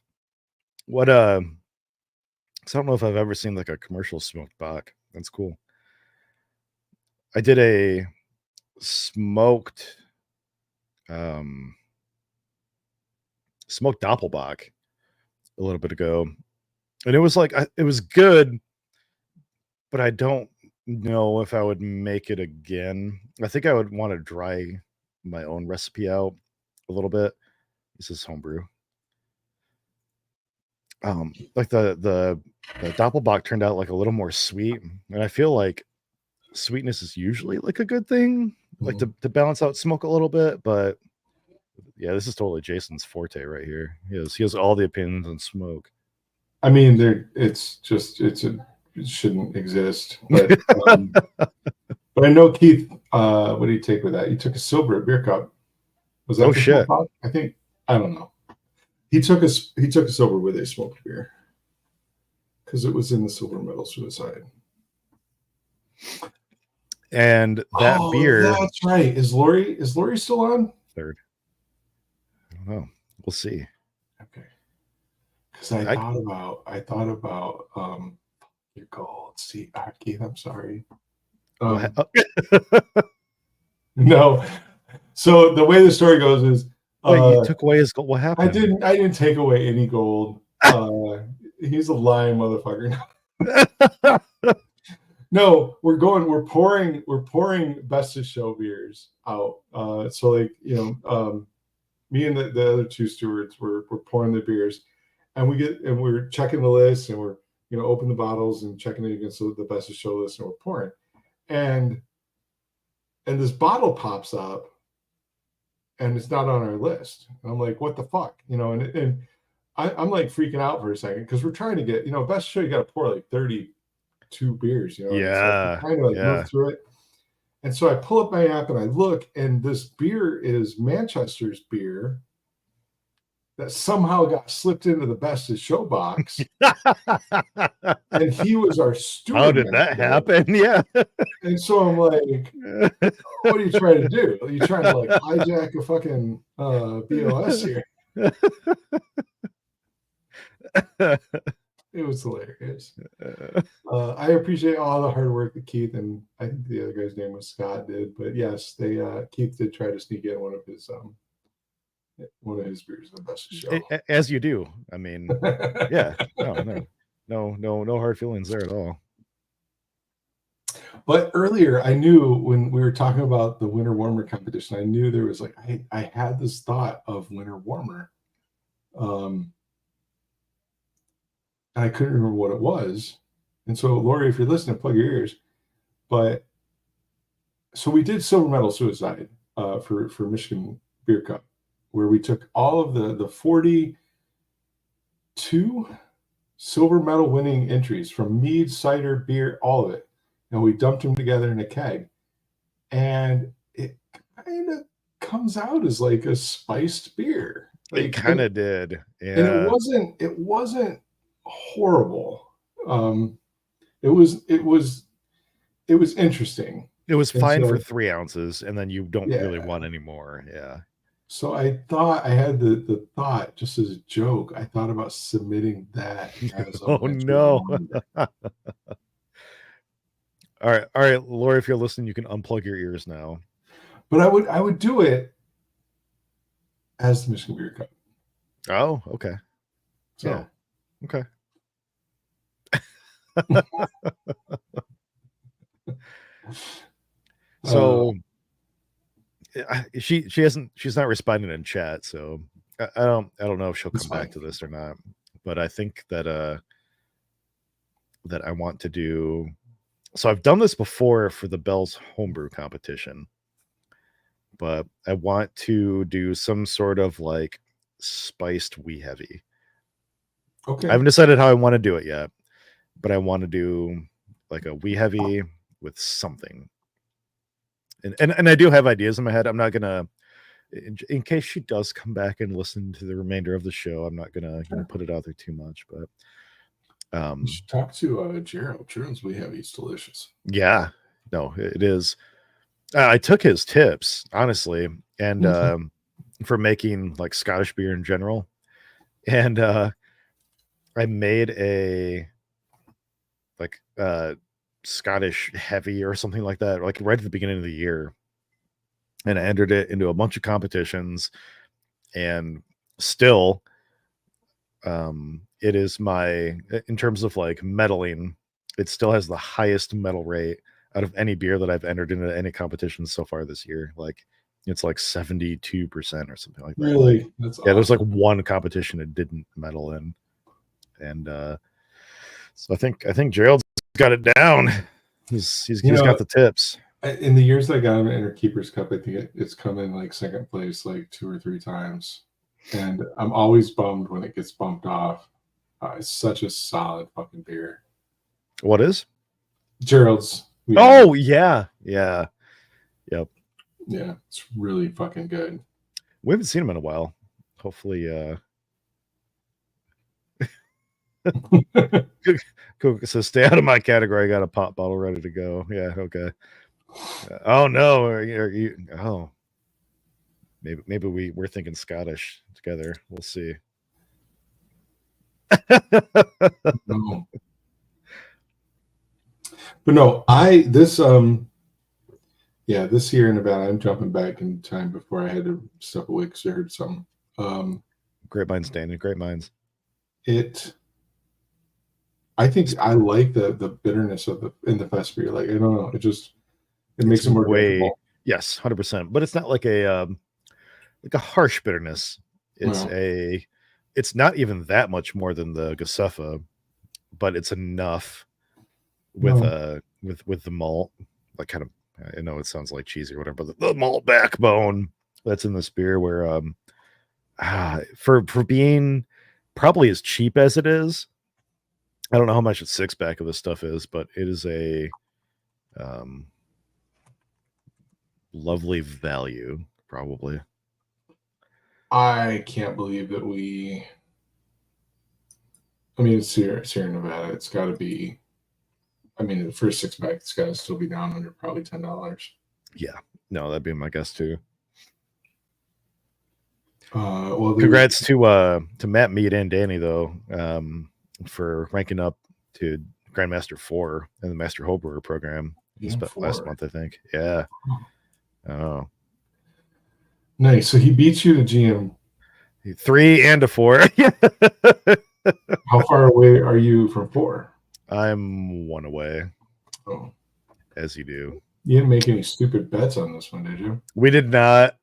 What I don't know if I've ever seen like a commercial smoked Bach. That's cool. I did a smoked Doppelbock a little bit ago, and it was like it was good, but I don't know if I would make it again. I think I would want to dry my own recipe out a little bit. This is homebrew. Like the Doppelbock turned out like a little more sweet, and I feel like sweetness is usually like a good thing, like to balance out smoke a little bit. But yeah, this is totally Jason's forte right here. He has all the opinions on smoke. I mean, it shouldn't exist, but but I know Keith. What did he take with that? He took a silver beer cup Was that Oh, the shit. Pop? I think, I don't know. He took us over with a smoked beer because it was in the silver medal suicide. And that beer that's right. Is Lori still on? third. I don't know. We'll see. Okay. Because I thought about your goal. See, Keith, I'm sorry. No. So the way the story goes is Wait, you took away his gold. What happened? I didn't take away any gold. He's a lying motherfucker. No, we're pouring best of show beers out. So like, me and the other two stewards we're pouring the beers, and we're checking the list, and we're open the bottles and checking it against the best of show list, and we're pouring, and this bottle pops up, and it's not on our list. And I'm like, what the fuck, and I'm like freaking out for a second because we're trying to get best of show. You got to pour like 32 beers, Yeah, so kind of move through it. And so I pull up my app and I look, and this beer is Manchester's beer that somehow got slipped into the best of show box. And he was our steward. How did that happen? Yeah. And so I'm like, what are you trying to do? Are you trying to like hijack a fucking BOS here? It was hilarious. I appreciate all the hard work that Keith, and I think the other guy's name was Scott, did. But yes, Keith did try to sneak in one of his beers in the best of show. As you do. I mean, yeah. No hard feelings there at all. But earlier, I knew when we were talking about the Winter Warmer competition, I knew there was like I had this thought of Winter Warmer. And I couldn't remember what it was. And so, Lori, if you're listening, plug your ears. But so we did Silver Medal Suicide for Michigan Beer Cup, where we took all of the 42 silver medal winning entries from mead, cider, beer, all of it, and we dumped them together in a keg. And it kind of comes out as like a spiced beer. Like, it kind of did. Yeah. And it wasn't horrible. It was interesting. It was fine for 3 ounces, and then you don't really want any more. Yeah. So I thought I had the thought, just as a joke, I thought about submitting that as oh no. All right, Lori, if you're listening, you can unplug your ears now. But I would do it as the Michigan Beer Cup. Oh, okay. So yeah. Okay. So she's not responding in chat, so I don't know if she'll come back to this or not. But I think that I want to do. So I've done this before for the Bell's homebrew competition, but I want to do some sort of like spiced wee heavy. Okay. I haven't decided how I want to do it yet, but I want to do like a wee heavy with something. And I do have ideas in my head. I'm not gonna, in case she does come back and listen to the remainder of the show, I'm not gonna put it out there too much. But you should talk to Gerald. Gerald's wee heavy is delicious. Yeah, no, it is. I took his tips honestly, and for making like Scottish beer in general, and I made a like Scottish heavy or something like that, like right at the beginning of the year, and I entered it into a bunch of competitions, and still it is in terms of like medaling, it still has the highest medal rate out of any beer that I've entered into any competition so far this year. Like it's like 72% or something like that. Really? That's awesome. There's like one competition it didn't medal in, and so I think Gerald's got it down. He's got the tips. In the years that I got him to enter Keeper's Cup, I think it's come in like second place like 2 or 3 times, and I'm always bummed when it gets bumped off. It's such a solid fucking beer. What is Gerald's? Oh yeah, yep. Yeah, it's really fucking good. We haven't seen him in a while. Hopefully, cool. So stay out of my category. I got a pop bottle ready to go. Yeah, okay. Oh no, are you? Oh, maybe we're thinking Scottish together. We'll see. No. But no, this year in Nevada, I'm jumping back in time before I had to step away because I heard something. Great minds, Danny. Great minds. I think I like the bitterness of in the fest beer. Like, I don't know, it makes it more drinkable. Yes, 100%. But it's not like a harsh bitterness. It's not even that much more than the Gasefa, but it's enough with the malt, like kind of. I know it sounds like cheesy or whatever, but the malt backbone that's in this beer, where for being probably as cheap as it is, I don't know how much a 6-pack of this stuff is, but it is a lovely value, probably. I can't believe that it's here in Nevada. It's got to be. The first 6-pack, it's got to still be down under probably $10. Yeah, no, that'd be my guess too. Well, congrats to Matt, Mead, and Danny though, for ranking up to Grandmaster 4 in the Master Homebrewer program last month, I think. Yeah. Oh, nice. So he beats you to GM 3 and a 4. How far away are you from 4? I'm 1 away. Oh, as you do. You didn't make any stupid bets on this one, did you? We did not.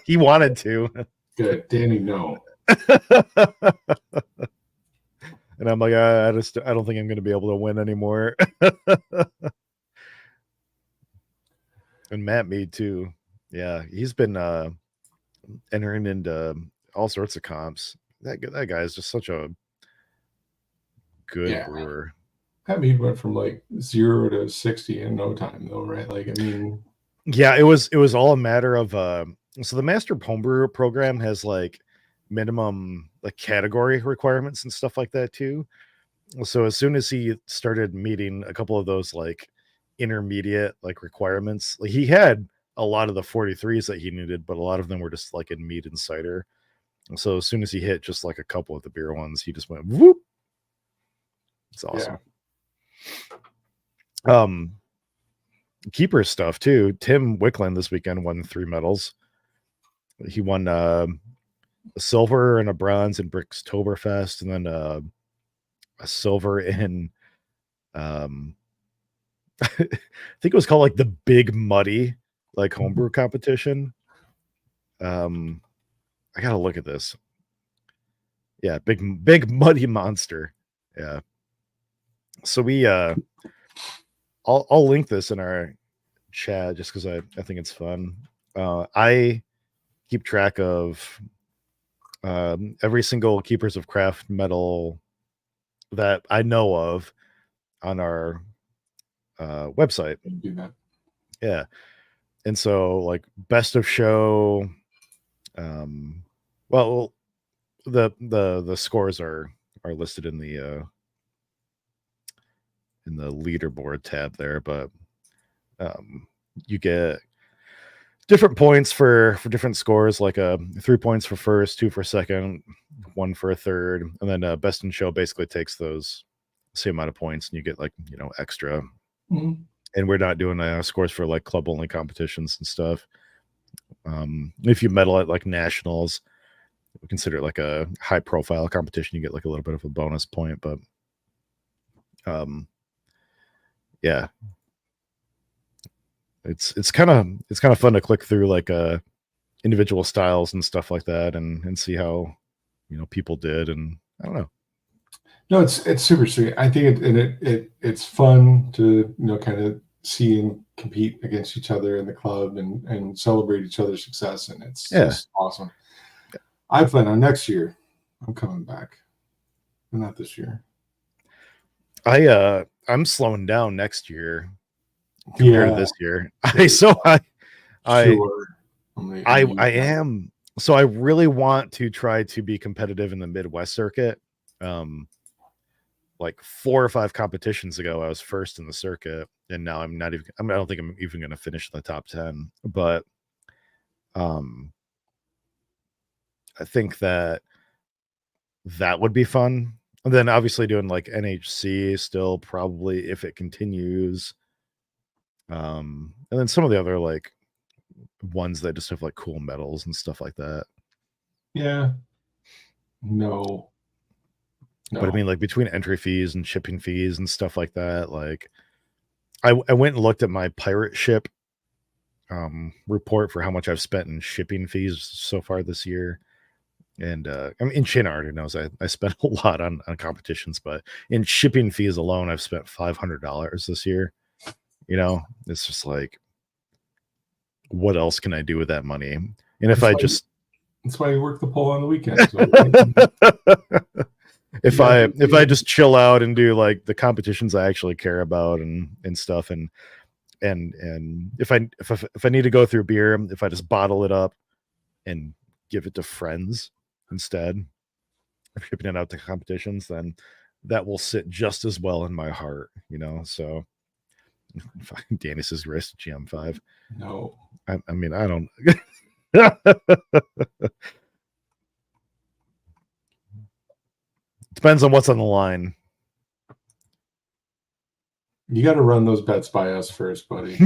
He wanted to. Good, Danny. No. And I'm like, I don't think I'm going to be able to win anymore. And Matt Mead too. Yeah, he's been entering into all sorts of comps. That guy is just such a good brewer. That Mead went from like 0 to 60 in no time, though, right? Like, yeah, it was all a matter of so the Master Homebrewer program has like minimum like category requirements and stuff like that too. So as soon as he started meeting a couple of those like intermediate like requirements, like he had a lot of the 43s that he needed, but a lot of them were just like in mead and cider. So as soon as he hit just like a couple of the beer ones, he just went whoop. It's awesome. Yeah. Keeper stuff too. Tim Wickland this weekend won 3 medals. He won a silver and a bronze in Bricktoberfest, and then a silver in I think it was called like the Big Muddy like homebrew competition. I gotta look at this. Yeah, big muddy monster. Yeah. So we I'll link this in our chat just because I think it's fun. I keep track of every single Keepers of Craft medal that I know of on our website. Do that. Yeah. And so like best of show, well, the scores are listed in the leaderboard tab there, but you get different points for different scores, like 3 points for first, 2 for second, 1 for a third, and then best in show basically takes those same amount of points and you get like extra. Mm-hmm. And we're not doing scores for like club only competitions and stuff. If you medal at like nationals, we consider it like a high profile competition, you get like a little bit of a bonus point, but yeah, it's kind of fun to click through like individual styles and stuff like that and see how people did, and I don't know. No, it's super sweet. I think it's fun to kind of see and compete against each other in the club and celebrate each other's success, and it's just awesome. I plan on next year. I'm coming back, but not this year. I'm slowing down next year compared to this year. I am So I really want to try to be competitive in the Midwest circuit. Like 4 or 5 competitions ago, I was first in the circuit, and now I'm not even. I don't think I'm even going to finish in the top 10. But I think that would be fun. And then obviously doing like NHC still probably if it continues. And then some of the other like ones that just have like cool medals and stuff like that. Yeah. No. But I mean, like between entry fees and shipping fees and stuff like that, like I went and looked at my pirate ship report for how much I've spent in shipping fees so far this year. And I mean, Shanna already knows I spent a lot on competitions, but in shipping fees alone, I've spent $500 this year. You know, it's just like, what else can I do with that money? And if that's why you work the pole on the weekend. So. if I just chill out and do like the competitions I actually care about and stuff, and if I need to go through beer, if I just bottle it up and give it to friends instead of shipping it out to competitions, then that will sit just as well in my heart, you know. So Danny says race to GM5. No. I mean, I don't. Depends on what's on the line. You got to run those bets by us first, buddy.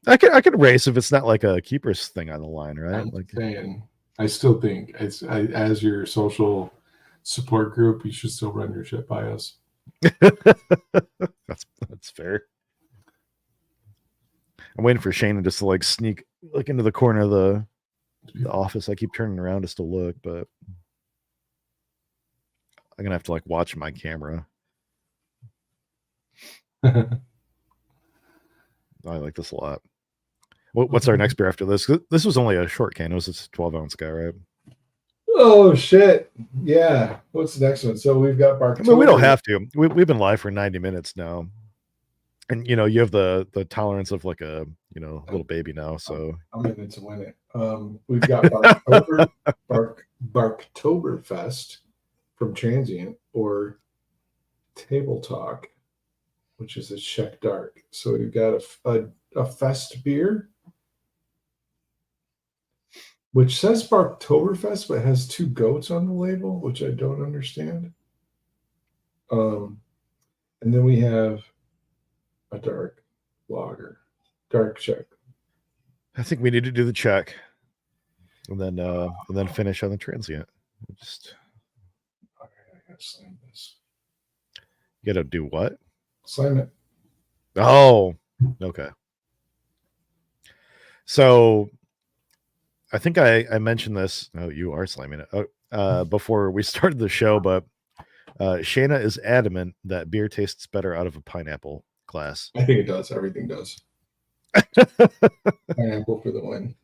I could race if it's not like a keepers thing on the line, right? I'm like saying, I still think as your social support group, you should still run your shit by us. That's fair. I'm waiting for Shane just to like sneak like into the corner of the office. I keep turning around just to look, but I'm gonna have to like watch my camera. I like this a lot. What's our next beer after this? This was only a short can. It was a 12-ounce guy, right? Oh shit! Yeah. What's the next one? So we've got Bark. I mean, we don't have to. We've been live for 90 minutes now, and you know you have the tolerance of like a little baby now. So I'm in it to win it. We've got Barktoberfest from Transient or Table Talk, which is a Czech dark. So we've got a fest beer, which says Barktoberfest, but has 2 goats on the label, which I don't understand. And then we have a dark lager, dark Czech. I think we need to do the check, and then finish on the Transient. Just all right, I gotta slam this. You gotta do what? Slam it. Oh, okay. So I think I mentioned this. Oh, you are slamming it. Before we started the show, but Shayna is adamant that beer tastes better out of a pineapple glass. I think it does. Everything does. Pineapple for the win.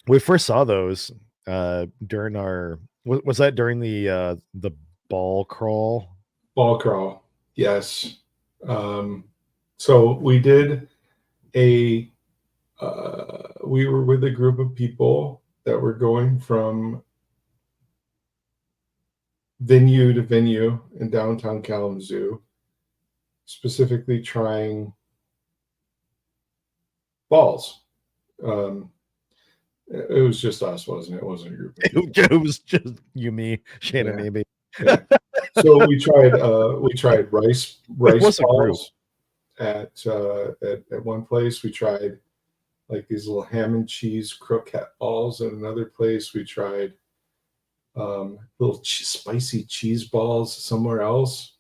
We first saw those during our. Was that during the ball crawl? Ball crawl, yes. So we did we were with a group of people that were going from venue to venue in downtown Kalamazoo, specifically trying balls. It was just us, wasn't it? It wasn't a group of people. It was just you, me, Shannon, maybe. Yeah. So we tried rice balls at one place. We tried like these little ham and cheese croquette balls at another place. We tried little spicy cheese balls somewhere else.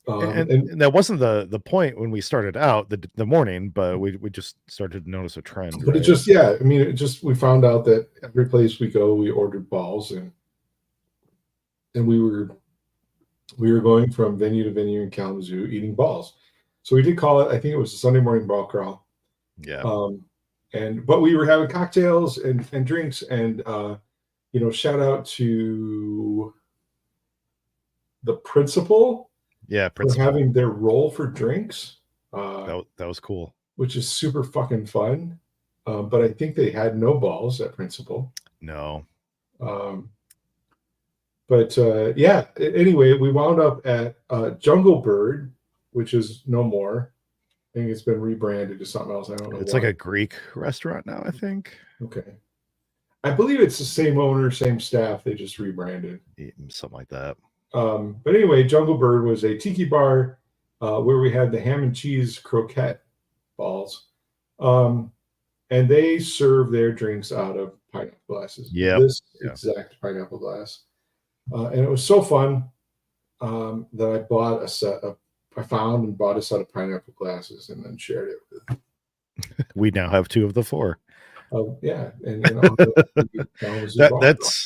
And that wasn't the point when we started out the morning, but we just started to notice a trend. But right? We found out that every place we go, we ordered balls, and we were going from venue to venue in Kalamazoo eating balls. So we did call it. I think it was a Sunday morning ball crawl. Yeah. But we were having cocktails and drinks, and shout out to the principal. Yeah, for having their roll for drinks. That was cool. Which is super fucking fun. but I think they had no balls at Principal. No. Um, but yeah, anyway, we wound up at Jungle Bird, which is no more. I think it's been rebranded to something else. I don't know. It's what. like a Greek restaurant now, I think. Okay. I believe it's the same owner, same staff. They just rebranded. Something like that. But anyway, Jungle Bird was a tiki bar where we had the ham and cheese croquette balls. And they serve their drinks out of pineapple glasses. Yep. This Yeah. exact pineapple glass. And it was so fun that I bought a set of, I found and bought a set of pineapple glasses and then shared it with. We now have 2 of the 4. Yeah, and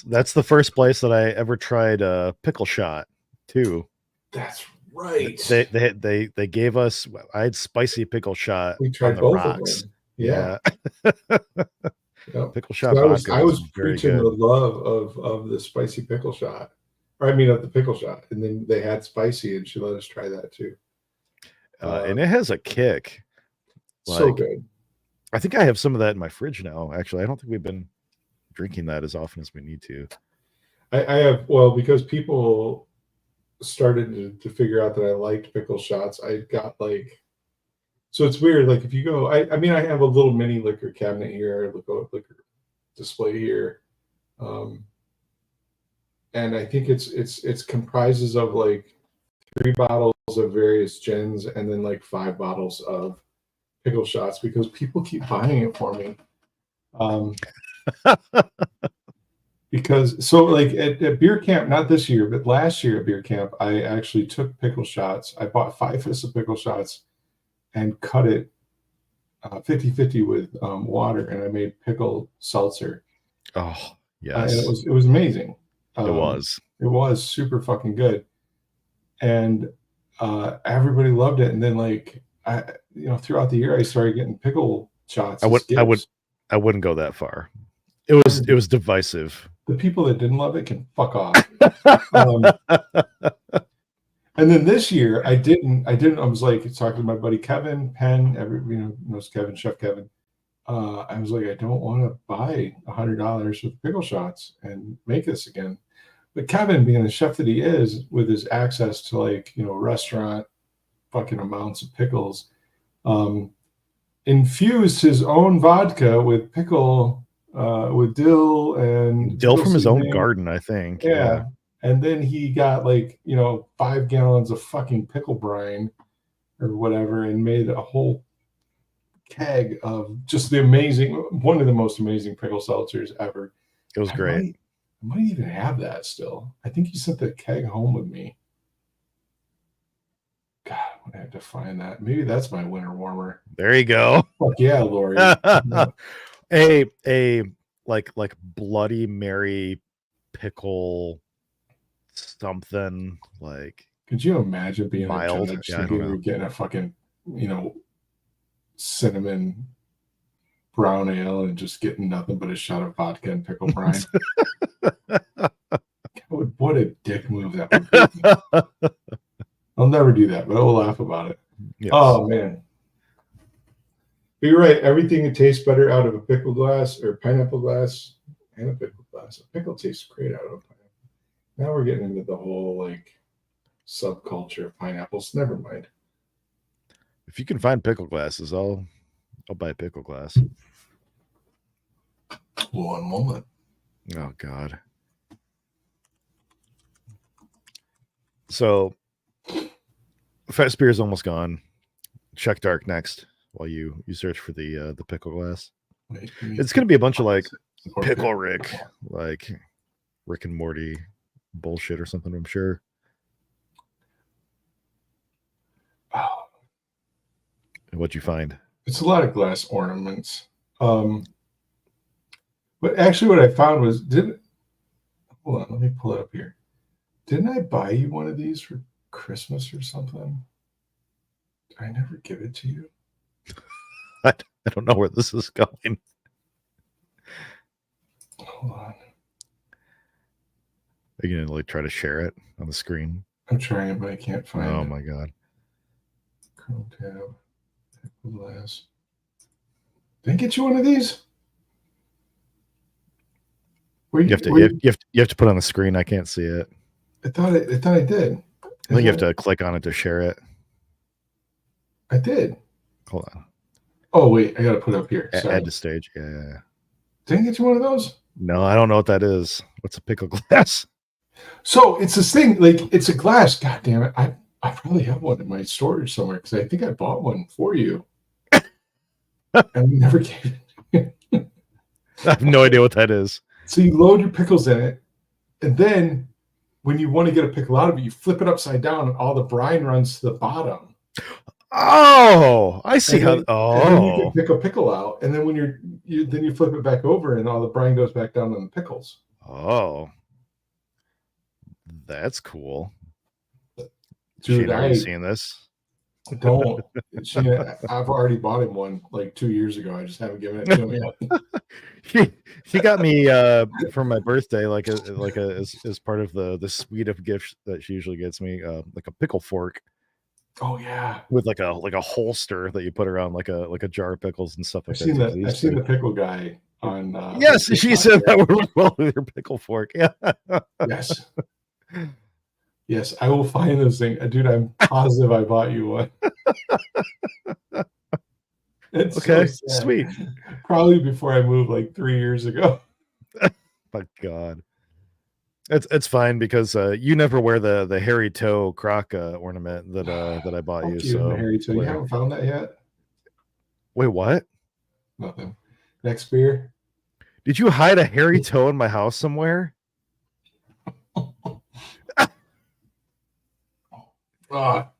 that's the first place that I ever tried a pickle shot too. That's right. They gave us. I had spicy pickle shot. We tried on the both rocks. of them. Yeah. Yep. Pickle shot. So I was very preaching good. the love of the spicy pickle shot. Or I mean of the pickle shot. And then they had spicy and she let us try that too. And it has a kick. So Like, good. I think I have some of that in my fridge now. Actually, I don't think we've been drinking that as often as we need to. I have, well, because people started to figure out that I liked pickle shots, I got like, so it's weird. Like if you go, I mean, I have a little mini liquor cabinet here, liquor display here. And I think it's comprises of like 3 bottles of various gins and then like 5 bottles of pickle shots because people keep buying it for me. Because so like at beer camp, not this year, but last year at beer camp, I actually took pickle shots. I bought 5 fists of pickle shots and cut it 50-50 with water, and I made pickle seltzer. Oh yes, and it was amazing. It was super fucking good, and everybody loved it. And then like throughout the year, I started getting pickle shots. I wouldn't go that far. It was divisive. The people that didn't love it can fuck off. And then this year, I didn't. I was like talking to my buddy Kevin Penn. Knows Kevin, Chef Kevin. I was like, I don't want to buy $100 with pickle shots and make this again. But Kevin, being the chef that he is, with his access to like restaurant fucking amounts of pickles, infused his own vodka with pickle, with dill from his own garden, I think. Yeah. And then he got like 5 gallons of fucking pickle brine or whatever, and made a whole keg of just one of the most amazing pickle seltzers ever. It was great. I might even have that still. I think he sent the keg home with me. God, I'm gonna have to find that. Maybe that's my winter warmer. There you go. Fuck yeah, Lori. a like Bloody Mary pickle something like. Could you imagine being mild? A judge getting a fucking cinnamon brown ale and just getting nothing but a shot of vodka and pickle brine? What a dick move that would be. I'll never do that, but I will laugh about it. Yes. Oh man. But you're right. Everything that tastes better out of a pickle glass or pineapple glass and a pickle glass. A pickle tastes great out of a pineapple. Now we're getting into the whole like subculture of pineapples. Never mind. If you can find pickle glasses, I'll buy a pickle glass. One moment. Oh God. So Fast Beer is almost gone. Check Dark next while you search for the pickle glass. It's gonna be a bunch of like Pickle Rick, like Rick and Morty bullshit or something, I'm sure. Oh. What'd you find? It's a lot of glass ornaments. But actually what I found was hold on, let me pull it up here. Didn't I buy you one of these for Christmas or something? Did I never give it to you? I don't know where this is going. Hold on. Are you gonna like try to share it on the screen? I'm trying, but I can't find it. Oh my God. Chrome tab. Glass. Did I get you one of these? Where You have to put it on the screen. I can't see it. I thought I did. I think you have to click on it to share it. I did. Hold on. Oh wait, I gotta put it up here. Sorry. Add to stage. Yeah. Did I get you one of those? No, I don't know what that is. What's a pickle glass? So it's this thing, like it's a glass. God damn it! I probably have one in my storage somewhere because I think I bought one for you, and we never gave it. I have no idea what that is. So you load your pickles in it, and then when you want to get a pickle out of it, you flip it upside down, and all the brine runs to the bottom. Oh, I see And how. then you can Oh, pick a pickle out, and then when you flip it back over, and all the brine goes back down on the pickles. oh, that's cool. Dude, Shane, are you seeing this? don't. I've already bought him one like 2 years ago. I just haven't given it to him yet. He got me for my birthday, as part of the suite of gifts that she usually gets me, like a pickle fork Oh yeah, with like a holster that you put around like a jar of pickles and stuff like I've seen that. that. I've seen the pickle guy on. Yes, TikTok. she said that would work well with your pickle fork. Yeah. Yes. Yes, I will find those things. Dude, I'm positive I bought you one. It's so Okay, sad. sweet. Probably before I moved like 3 years ago. My God. It's fine because you never wear the hairy toe croc ornament that I bought you. Fuck you, So Harry. So you haven't found that yet? wait, what? Nothing. Next beer. Did you hide a hairy toe in my house somewhere? Ah,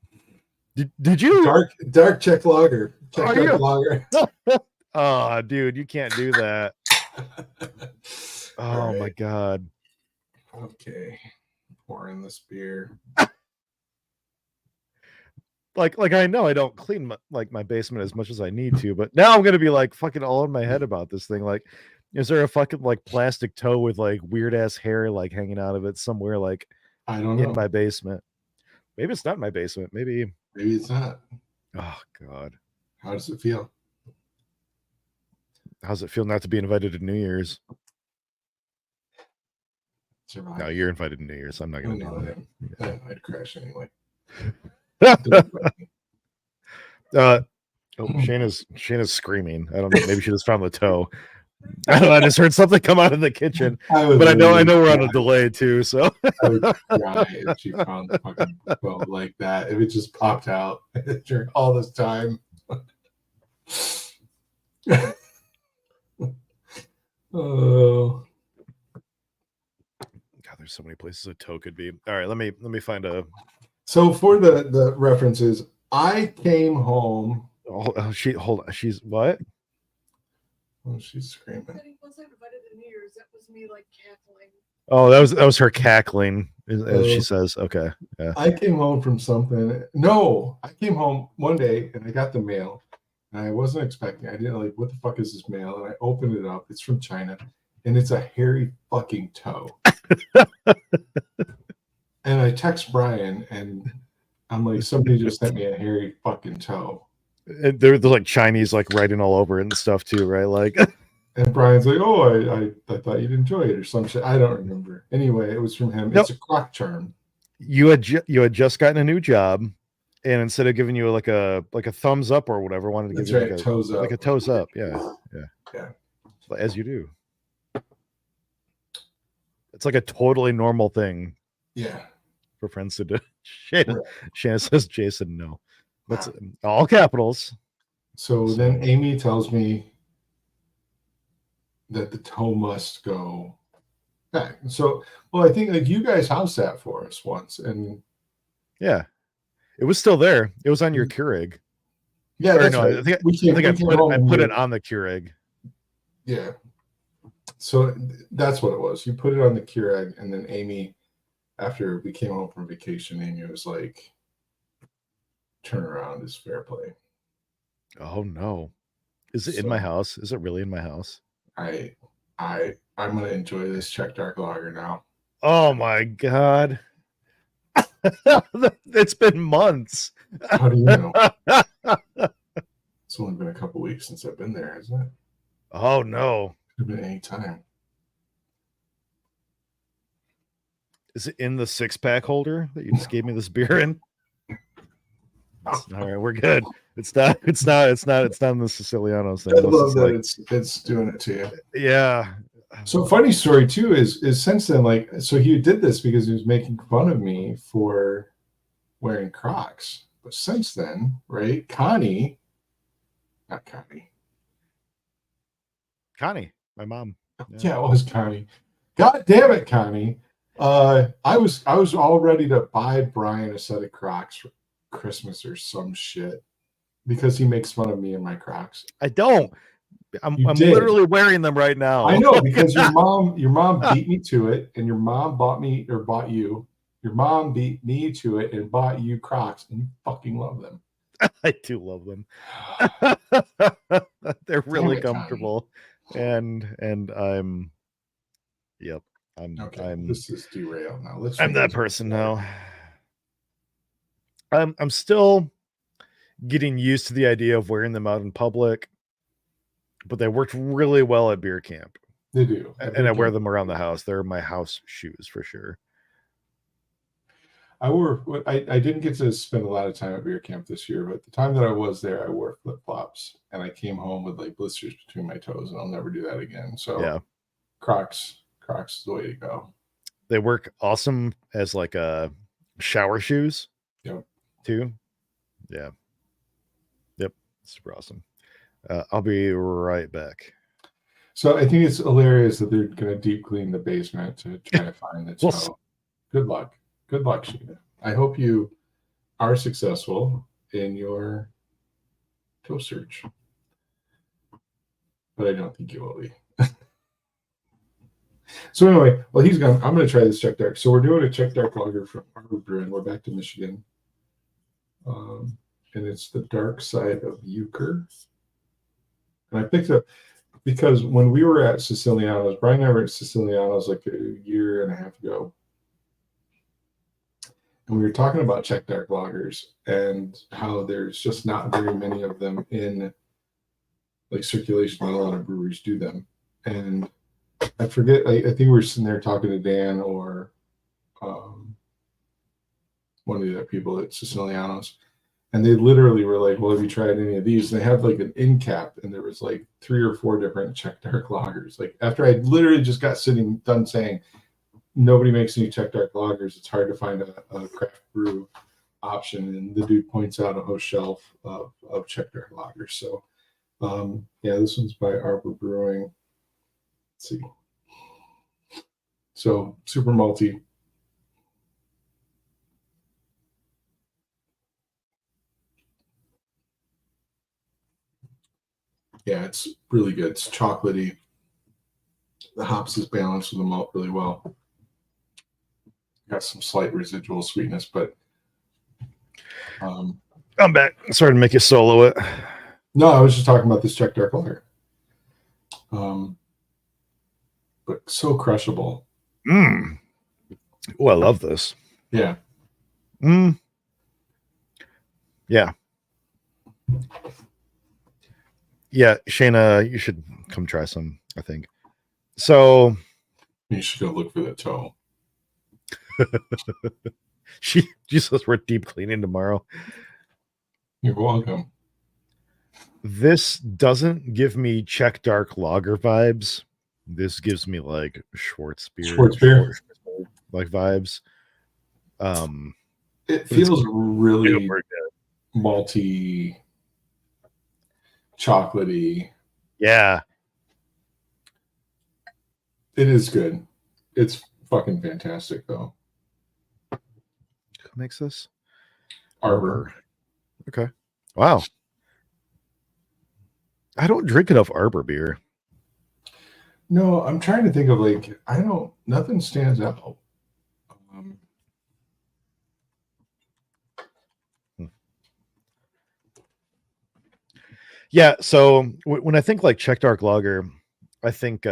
Did you? dark Czech lager. Czech Are dark you? lager. Oh, dude, you can't do that. Oh All my right. God. Okay. Pouring this beer. Like I know I don't clean my basement as much as I need to, but now I'm gonna be like fucking all in my head about this thing. Like, is there a fucking like plastic toe with like weird ass hair like hanging out of it somewhere like I don't know. in my basement? Maybe it's not my basement. Maybe. Maybe it's not. Oh God. How does it feel? How's it feel not to be invited to New Year's? Survive. No, you're invited to New Year's. I'm not gonna No, do I'd crash anyway. that. Oh, Shayna's screaming. I don't know. Maybe she just found the toe. I don't know. I just heard something come out of the kitchen, but I know we're on a delay too. So I would cry if she found the fucking boat like that. If it just popped out during all this time. Oh, God, there's so many places a toe could be. All right, let me find a. so for the references, I came home. Oh, hold on. She's what? Oh, she's screaming. But he wasn't invited to New Year's. That was me like cackling. Oh, that was her cackling, as she Oh. says. Okay, yeah. I came home from something. No, I came home one day and I got the mail. And I wasn't expecting. I didn't like, what the fuck is this mail? And I opened it up. It's from China, and it's a hairy fucking toe. And I text Brian, and I'm like, somebody just sent me a hairy fucking toe. And they're like Chinese, like writing all over it and stuff too, right? Like, And Brian's like, oh, I thought you'd enjoy it or some shit. I don't remember. Anyway, it was from him. Nope. It's a croc charm. you had just gotten a new job, and instead of giving you like a thumbs up or whatever, wanted to That's give you right, toes up. like a toes up. Yeah. Yeah. As you do. It's like a totally normal thing Yeah. for friends to do. Shayna, Right. Shayna says Jason no. That's all capitals. So then Amy tells me that the toe must go back. So, well, I think like you guys house that for us once, and Yeah. It was still there. It was on your Keurig. yeah, Or that's no, right. I think we came I home put with- it on the Keurig. Yeah. So that's what it was. You put it on the Keurig, and then Amy, after we came home from vacation, Amy was like, "Turnaround is fair play." Oh no. Is it in my house? Is it really in my house? I'm gonna enjoy this Czech dark lager now. Oh my God. It's been months. How do you know? It's only been a couple weeks since I've been there, hasn't it? Oh no. Could have been any time. Is it in the 6-pack holder that you just gave me this beer in? All right, we're good. It's not in the Sicilianos thing. I This love is that like, it's doing it to you. yeah. So funny story too is since then, like, so he did this because he was making fun of me for wearing Crocs. But since then, right, Connie, My mom. yeah, it was Connie. God damn it, Connie. I was all ready to buy Brian a set of Crocs for Christmas or some shit because he makes fun of me and my Crocs. I don't. I'm You did. literally wearing them right now. I know because your mom beat me to it, and your mom bought you. Your mom beat me to it and bought you Crocs, and you fucking love them. I do love them. They're really comfortable, and I'm. Yep, I'm. This is derailed now. I'm that person now. I'm still getting used to the idea of wearing them out in public, but they worked really well at beer camp. They do, and I wear them around the house. They're my house shoes for sure. I didn't get to spend a lot of time at beer camp this year, but the time that I was there, I wore flip flops, and I came home with like blisters between my toes, and I'll never do that again. So yeah, Crocs is the way to go. They work awesome as like shower shoes. Yep. Too. Yeah. Yep. Super awesome. I'll be right back. So I think it's hilarious that they're going to deep clean the basement to try to find the toe. Well, good luck, Sheena. I hope you are successful in your toe search, but I don't think you will be. So anyway, well, he's gone. I'm going to try this Czech Dark. So we're doing a Czech Dark lager from Harbor Brewing. We're back to Michigan, and it's the dark side of Euchre. And I picked up because when we were at Siciliano's, Brian and I were at Siciliano's like a year and a half ago, and we were talking about Czech Dark lagers and how there's just not very many of them in like circulation. Not a lot of breweries do them, and I forget. I think we were sitting there talking to Dan or one of the other people at Siciliano's, and they literally were like, "Well, have you tried any of these?" And they had like an end cap, and there was like 3 or 4 different Czech Dark lagers. Like after I literally just got done saying, nobody makes any Czech Dark lagers. It's hard to find a craft brew option, and the dude points out a whole shelf of Czech Dark lagers. So, yeah, this one's by Arbor Brewing. Let's see. So super malty. Yeah, it's really good. It's chocolatey. The hops is balanced with the malt really well. Got some slight residual sweetness, but I'm back. Sorry to make you solo it. No, I was just talking about this Czech Dark lager. But so crushable. Oh, I love this. Yeah. Yeah. Yeah, Shayna, you should come try some, I think. So you should go look for that toe. She says we're deep cleaning tomorrow. You're welcome. This doesn't give me Czech Dark lager vibes. This gives me like Schwarzbier like vibes. It feels really malty, chocolatey. Yeah. It is good. It's fucking fantastic though. Who makes this? Arbor. Okay. Wow. I don't drink enough Arbor beer. No, I'm trying to think of like, nothing stands out. Yeah, so when I think like Czech Dark Lager, I think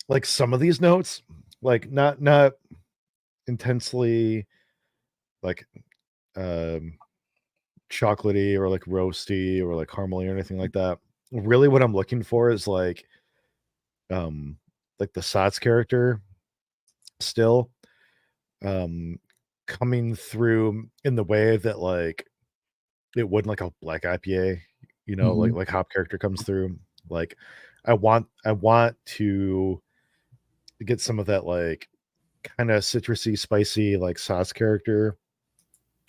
like some of these notes, like not intensely like chocolatey or like roasty or like caramely or anything like that. Really, what I'm looking for is like the Sots character still coming through in the way that like it would like a black IPA, like hop character comes through. Like I want to get some of that like kind of citrusy, spicy like sauce character,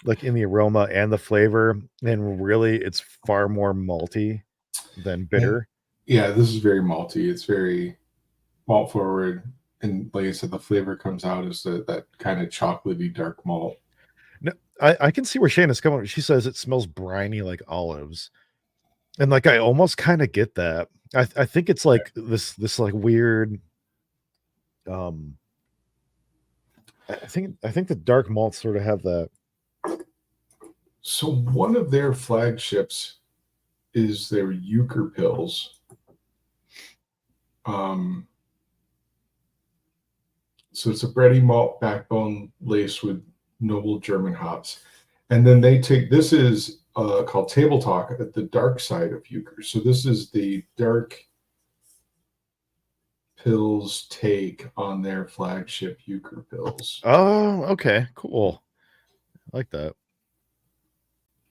like in the aroma and the flavor. And really, it's far more malty than bitter. Yeah, this is very malty. It's very malt forward, and like I said, the flavor comes out as that kind of chocolatey dark malt. No, I can see where Shayna's coming. She says it smells briny like olives, and like I almost kind of get that. I think it's like this like weird. I think the dark malts sort of have that. So one of their flagships is their Euchre Pills. So it's a bready malt backbone laced with noble German hops. And then they take, this is called Table Talk at the dark side of Euchre. So this is the dark pills take on their flagship Euchre Pills. Oh, okay, cool. I like that.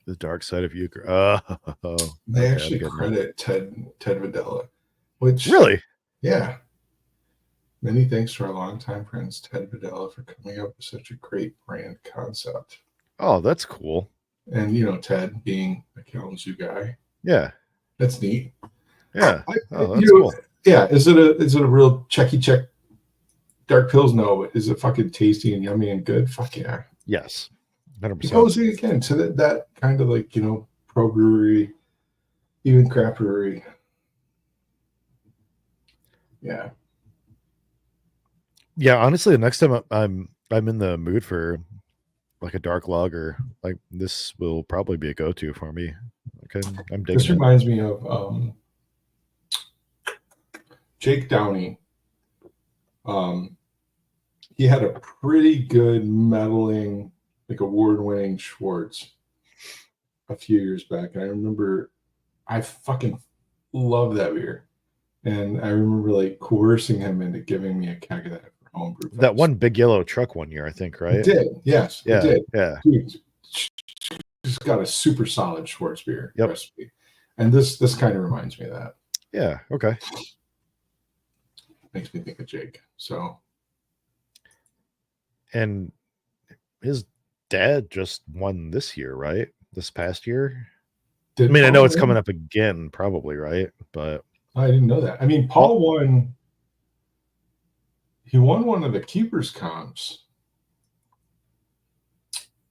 The dark side of Euchre. Oh, They okay, actually credit Ted Videla, which really, yeah. Many thanks to our longtime friends Ted Videla for coming up with such a great brand concept. oh, that's cool. And Ted being a Kalamazoo guy, Yeah, that's neat. yeah. Oh, that's cool. Yeah, is it a real check dark pills? No, but is it fucking tasty and yummy and good? Fuck yeah. Yes, 100%. It goes again to that kind of like pro brewery, even craft brewery. Yeah. Yeah, honestly, the next time I'm in the mood for like a dark lager, like this will probably be a go-to for me. Okay, I'm digging This it. reminds me of Jake Downey. He had a pretty good meddling, like award-winning Schwartz a few years back. And I remember I fucking love that beer. And I remember like coercing him into giving me a keg of that for homebrew. That one big yellow truck one year, I think, right? It did, yes. Yeah, it did. yeah. Dude, it's got a super solid Schwartz beer Yep. recipe. And this kind of reminds me of that. Yeah, okay. Makes me think of Jake. So And his dad just won this year, right? This past year. I mean, I know it's coming up again, probably, right? But I didn't know that. I mean, Paul won. He won one of the keepers comps.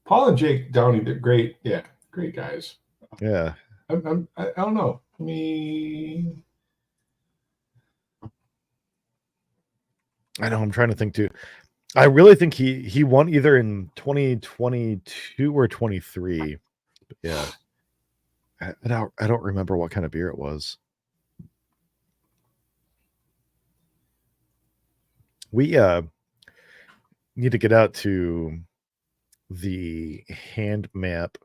Paul and Jake Downey, they're great. Yeah, great guys. yeah, I don't know. I mean, I know. I'm trying to think too. I really think he won either in 2022 or 23. But yeah, I don't remember what kind of beer it was. We need to get out to the hand map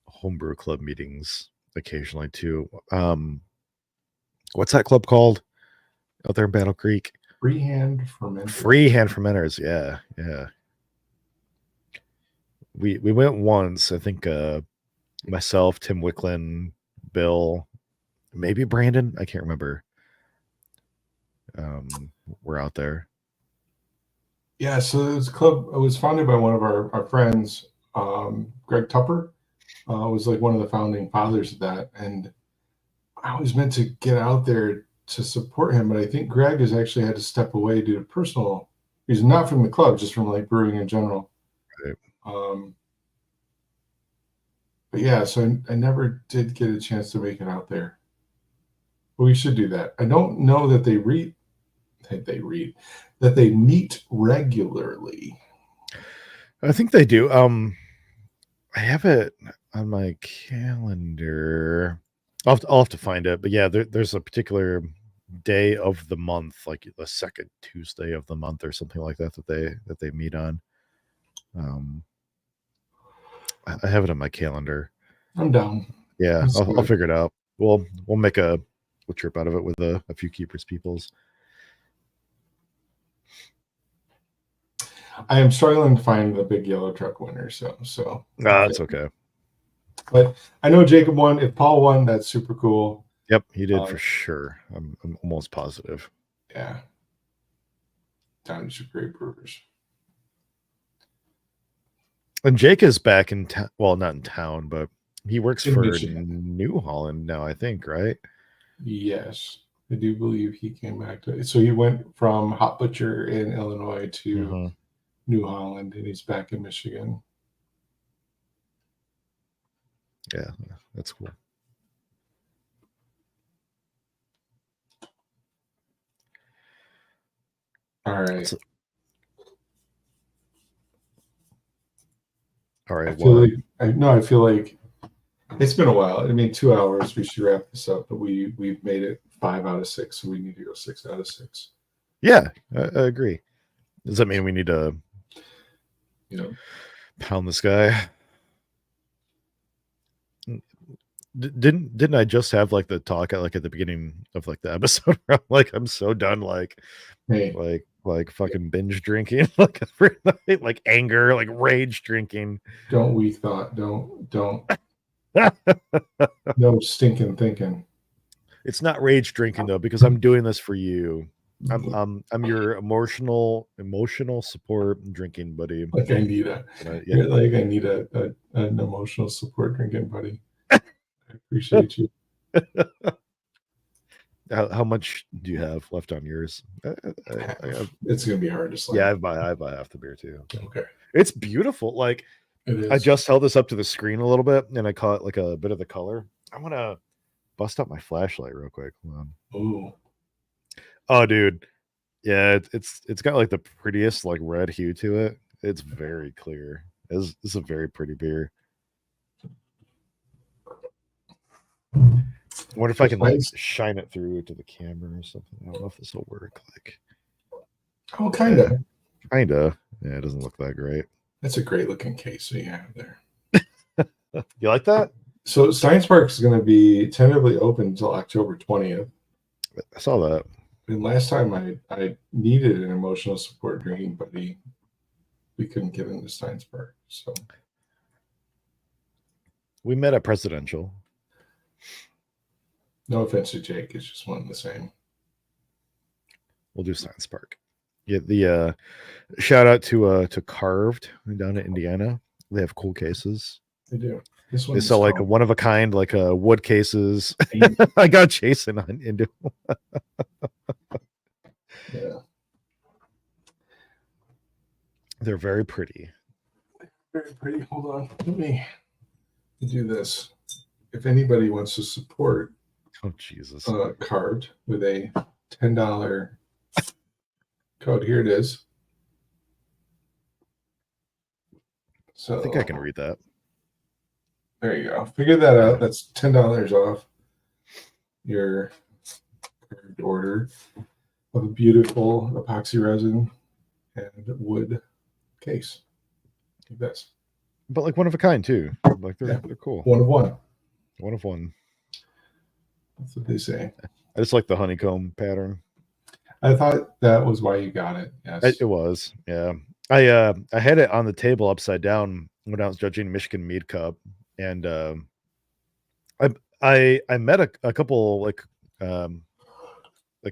homebrew club meetings occasionally too. What's that club called out there in Battle Creek? freehand fermenters. Freehand fermenters. Yeah. We went once. I think myself, Tim Wicklin, Bill, maybe Brandon. I can't remember. We're out there. Yeah, so this club was founded by one of our friends, Greg Tupper. Was like one of the founding fathers of that, and I always meant to get out there to support him, but I think Greg has actually had to step away due to personal reasons, not from the club, just from like brewing in general. Right. But yeah, so I never did get a chance to make it out there. But we should do that. I don't know that they meet regularly. I think they do. I have it on my calendar. I'll have to find it. But yeah, there's a particular day of the month, like the second Tuesday of the month or something like that that they meet on. I have it on my calendar. I'm down. Yeah, Let's do I'll it. figure it out. We'll make a trip out of it with a few keepers peoples. I am struggling to find the big yellow truck winner. So. It's okay. But I know Jacob won. If Paul won, that's super cool. Yep, he did for sure. I'm almost positive. Yeah. Time to great brewers. And Jake is back in town. Well, not in town, but he works In for Michigan. New Holland now, I think, right? Yes. I do believe he came back to so he went from Hot Butcher in Illinois to Mhm. New Holland, and he's back in Michigan. Yeah, that's cool. All right. So- All right. I feel like it's been a while. I mean, 2 hours. We should wrap this up, but we've made it 5 out of 6, so we need to go 6 out of 6. Yeah, I agree. Does that mean we need to, pound this guy? Didn't I just have like the talk at the beginning of like the episode? Where I'm like, I'm so done. Hey, like fucking binge drinking, like every night, like anger, like rage drinking. don't weak thought. Don't. No stinking thinking. It's not rage drinking though, because I'm doing this for you. I'm your emotional support drinking buddy. Like I need an emotional support drinking buddy. I appreciate you. How much do you have left on yours? I have, It's gonna be hard to slam. yeah, I buy half the beer too. Okay. It's beautiful. Like It is. I just held this up to the screen a little bit, and I caught like a bit of the color. I'm gonna bust up my flashlight real quick. Hold on. Ooh. Oh, dude, yeah, it's got like the prettiest like red hue to it. It's very clear. It's a very pretty beer. I wonder if I can like Nice. shine it through to the camera or something. I don't know if this will work. Like, Oh, kind of. kinda. Yeah, it doesn't look that great. That's a great looking case that you have there. You like that? So Science Park is going to be tentatively open until October 20th. I saw that. And last time I needed an emotional support drinking buddy, we couldn't get into Science Park. So We met at Presidential. no offense to Jake, it's just one and the same. We'll do Science Park. Yeah, the shout out to Carved down in Indiana. They have cool cases. They do. This They one sell like a one of a kind, like wood cases. I got Jason into. Yeah. They're very pretty. Very pretty. Hold on. Let me do this. If anybody wants to support Oh Jesus! Carved with a $10 code, here it is. So I think I can read that. there you go. Figure that out. That's $10 off your order of a beautiful epoxy resin and wood case. Like this. But like one of a kind too. Like they're cool. One of one. One of one. That's what they say. I just like the honeycomb pattern. I thought that was why you got it. Yes. It was, yeah. I had it on the upside down when I was judging Michigan Mead Cup, and I met a couple like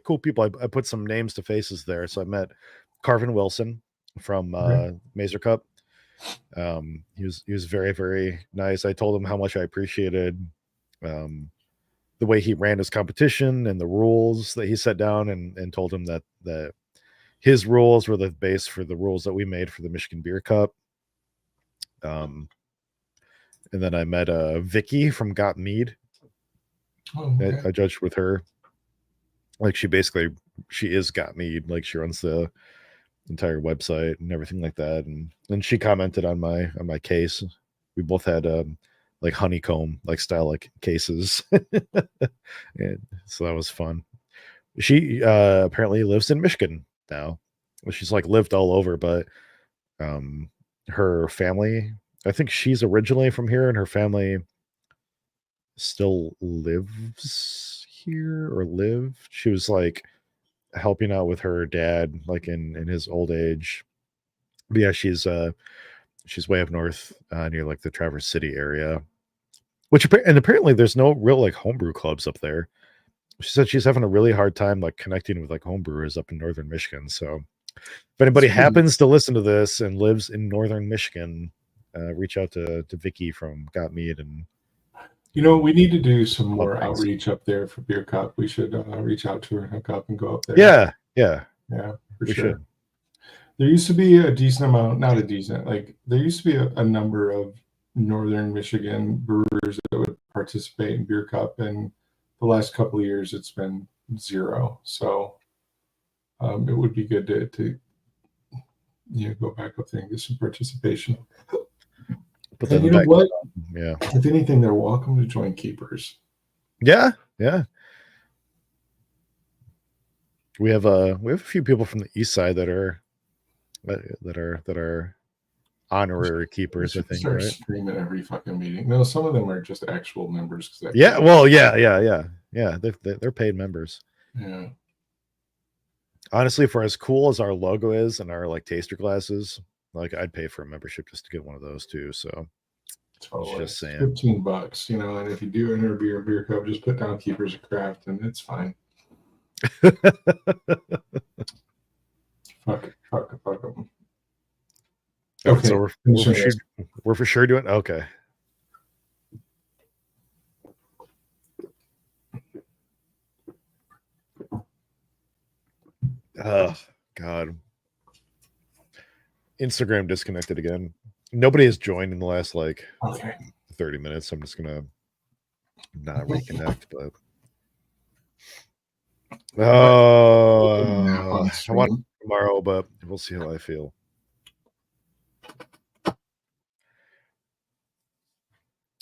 cool people. I put some names to faces there. So I met Carvin Wilson from Mazer Cup. He was very, very nice. I told him how much I appreciated the way he ran his competition and the rules that he set down, and told him that his rules were the base for the rules that we made for the Michigan Beer Cup. And then I met Vicky from Got Mead. Oh, okay. I judged with her. Like she is Got Mead. Like she runs the entire website and everything like that. And she commented on my case. We both had like honeycomb like style like cases. And so that was fun. She apparently lives in Michigan now. Well, she's like lived all over, but her family, I think she's originally from here, and her family still lives here or lived. She was like helping out with her dad, like in his old age. But yeah, she's way up north near like the Traverse City area. And apparently there's no real like homebrew clubs up there. She said she's having a really hard time like connecting with like homebrewers up in northern Michigan. So if anybody Sweet. happens to listen to this and lives in northern Michigan, reach out to Vicky from Got Mead. And You know, we need to do some Love more things. outreach up there for Beer Cup. We should reach out to her, hook up, and go up there. yeah, Yeah, for we sure. should. There used to be a decent amount, not a decent, like there used to be a number of northern Michigan brewers that would participate in Beer Cup, and the last couple of years it's been zero. So it would be good to go back up there and get some participation. Put And that you know back. what? Yeah. If anything, they're welcome to join Keepers. Yeah. We have a few people from the east side that are honorary keepers, I think, Start right? screaming every fucking meeting. No, some of them are just actual members. Yeah. Well, yeah. They're paid members. Yeah. Honestly, for as cool as our logo is and our like taster glasses, like I'd pay for a membership just to get one of those too. So Totally. Just saying. $15, and if you do enter a beer cup, just put down Keepers of Craft and it's fine. Fuck them. Okay. So we're for sure doing okay. Oh God. Instagram disconnected again. Nobody has joined in the last like Okay. 30 minutes. I'm just gonna not reconnect, but I want tomorrow, but we'll see how I feel.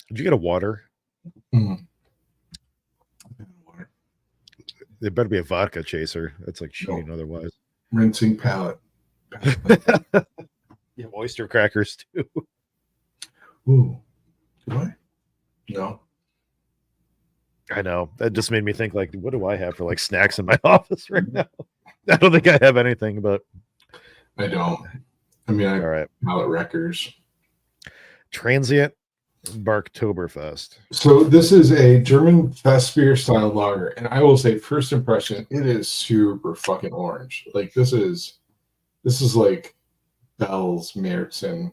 Did you get a water? Mm. It better be a vodka chaser. That's like cheating otherwise. Rinsing palate. Yeah, oyster crackers too. Ooh. What? No. I know. That just made me think like, what do I have for like snacks in my office right now? I don't think I have anything, but I don't. I mean, all right. palate wreckers. Transient Barktoberfest. So this is a German fest beer style lager, and I will say, first impression, it is super fucking orange. Like this is like Bell's Märzen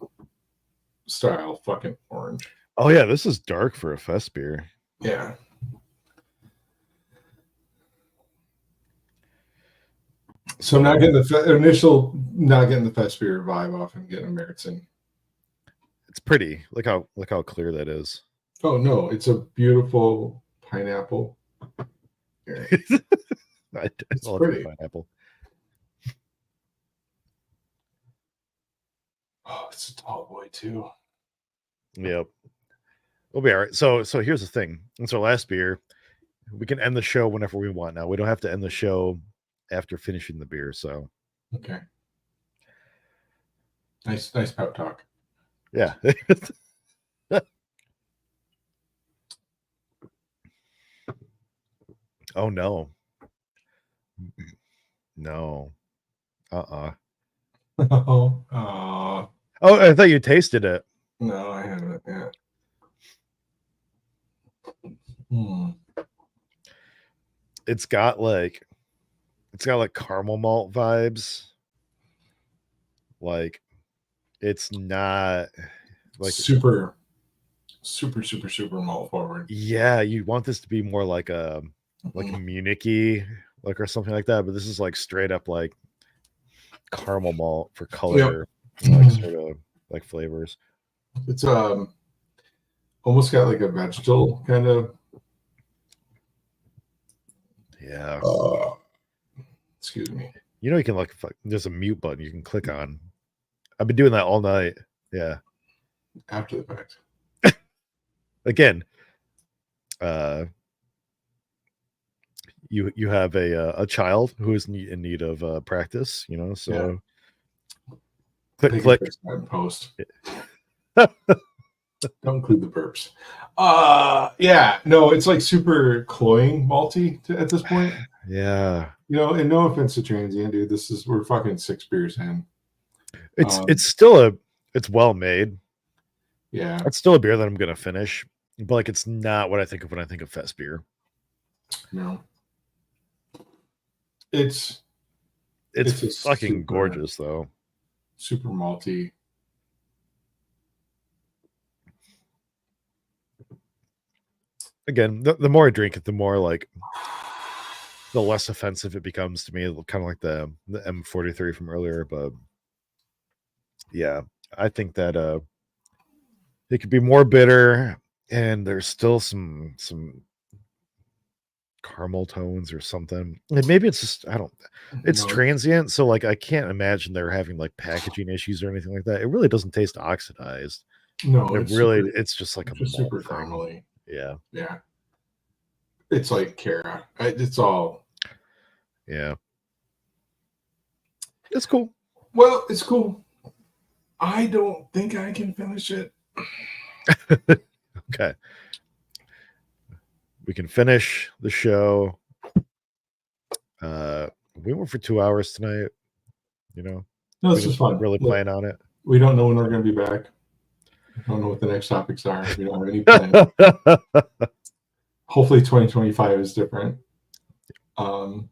style fucking orange. Oh yeah, this is dark for a fest beer. Yeah. So I'm not getting the not getting the fest beer vibe off. I'm getting a Märzen. It's pretty. Look how clear that is. Oh no, it's a beautiful pineapple. Yeah. It's pretty. Pineapple. Oh, it's a tall boy too. Yep. We'll be all right. So here's the thing. It's our last beer. We can end the show whenever we want now. We don't have to end the show after finishing the beer. So okay. Nice pep talk. Yeah. Oh no. No. Oh, Oh, I thought you tasted it. no, I haven't yet. It's got like caramel malt vibes. Like it's not like super malt forward. Yeah, you want this to be more like a Munich-y, like or something like that, but this is like straight up like caramel malt for color, like sort of like flavors. It's almost got like a vegetal kind of. Yeah. Excuse me. You know, you can like there's a mute button you can click on. I've been doing that all night. Yeah. After the fact. Again, you have a child who is in need of practice, you know, so click Post. Don't include the burps. Yeah, no, it's like super cloying malty at this point. Yeah. You know, and no offense to Transient, dude. We're fucking 6 beers in. It's still it's well made. Yeah. It's still a beer that I'm gonna finish, but like it's not what I think of when I think of fest beer. No. It's It's a fucking super- gorgeous though. super malty. Again, the more I drink it, the more like the less offensive it becomes to me. Kind of like the M43 from earlier, but yeah, I think that it could be more bitter, and there's still some caramel tones or something. And maybe it's just it's No, transient, so like I can't imagine they're having like packaging issues or anything like that. It really doesn't taste oxidized. no, It it's really super, it's just like a just malt super thing. caramely. Yeah. Yeah. It's like Cara. It's all. Yeah. It's cool. Well, it's cool. I don't think I can finish it. Okay. We can finish the show. We went for 2 hours tonight. You know, No, we this is just fun. really Look, plan on it. we don't know when we're going to be back. We don't know what the next topics are. We don't have any plan. Hopefully 2025 is different. But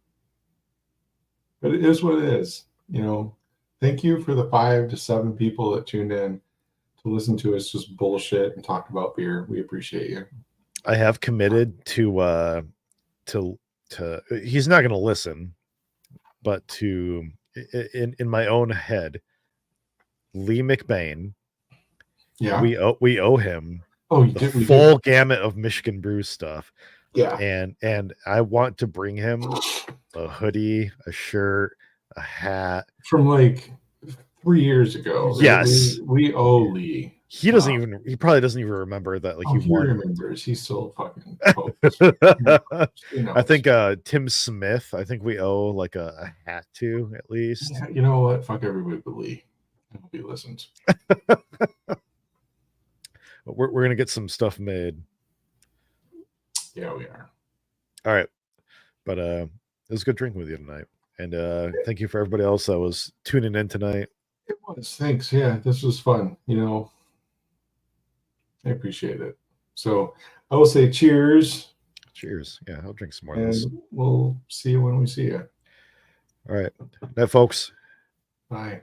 it is what it is. You know, thank you for the 5 to 7 people that tuned in to listen to us just bullshit and talk about beer. We appreciate you. I have committed to he's not going to listen, but to in my own head, Lee McBain. Yeah. We owe him Oh, you the did. We full did. gamut of Michigan Brew stuff. Yeah. And I want to bring him a hoodie, a shirt, a hat From like 3 years ago. Right? Yes. We owe Lee. He probably doesn't even remember that like He won. remembers. He's still fucking you know. I think Tim Smith, I think we owe like a hat to at least. Yeah, you know what? Fuck everybody but Lee. I hope he listens. We're gonna get some stuff made. Yeah, we are. All right. But it was good drinking with you tonight. And thank you for everybody else that was tuning in tonight. It was. Thanks. Yeah, this was fun. You know, I appreciate it. So I will say cheers. Cheers. Yeah, I'll drink some more of this. And we'll see you when we see you. All right. Night, folks. Bye.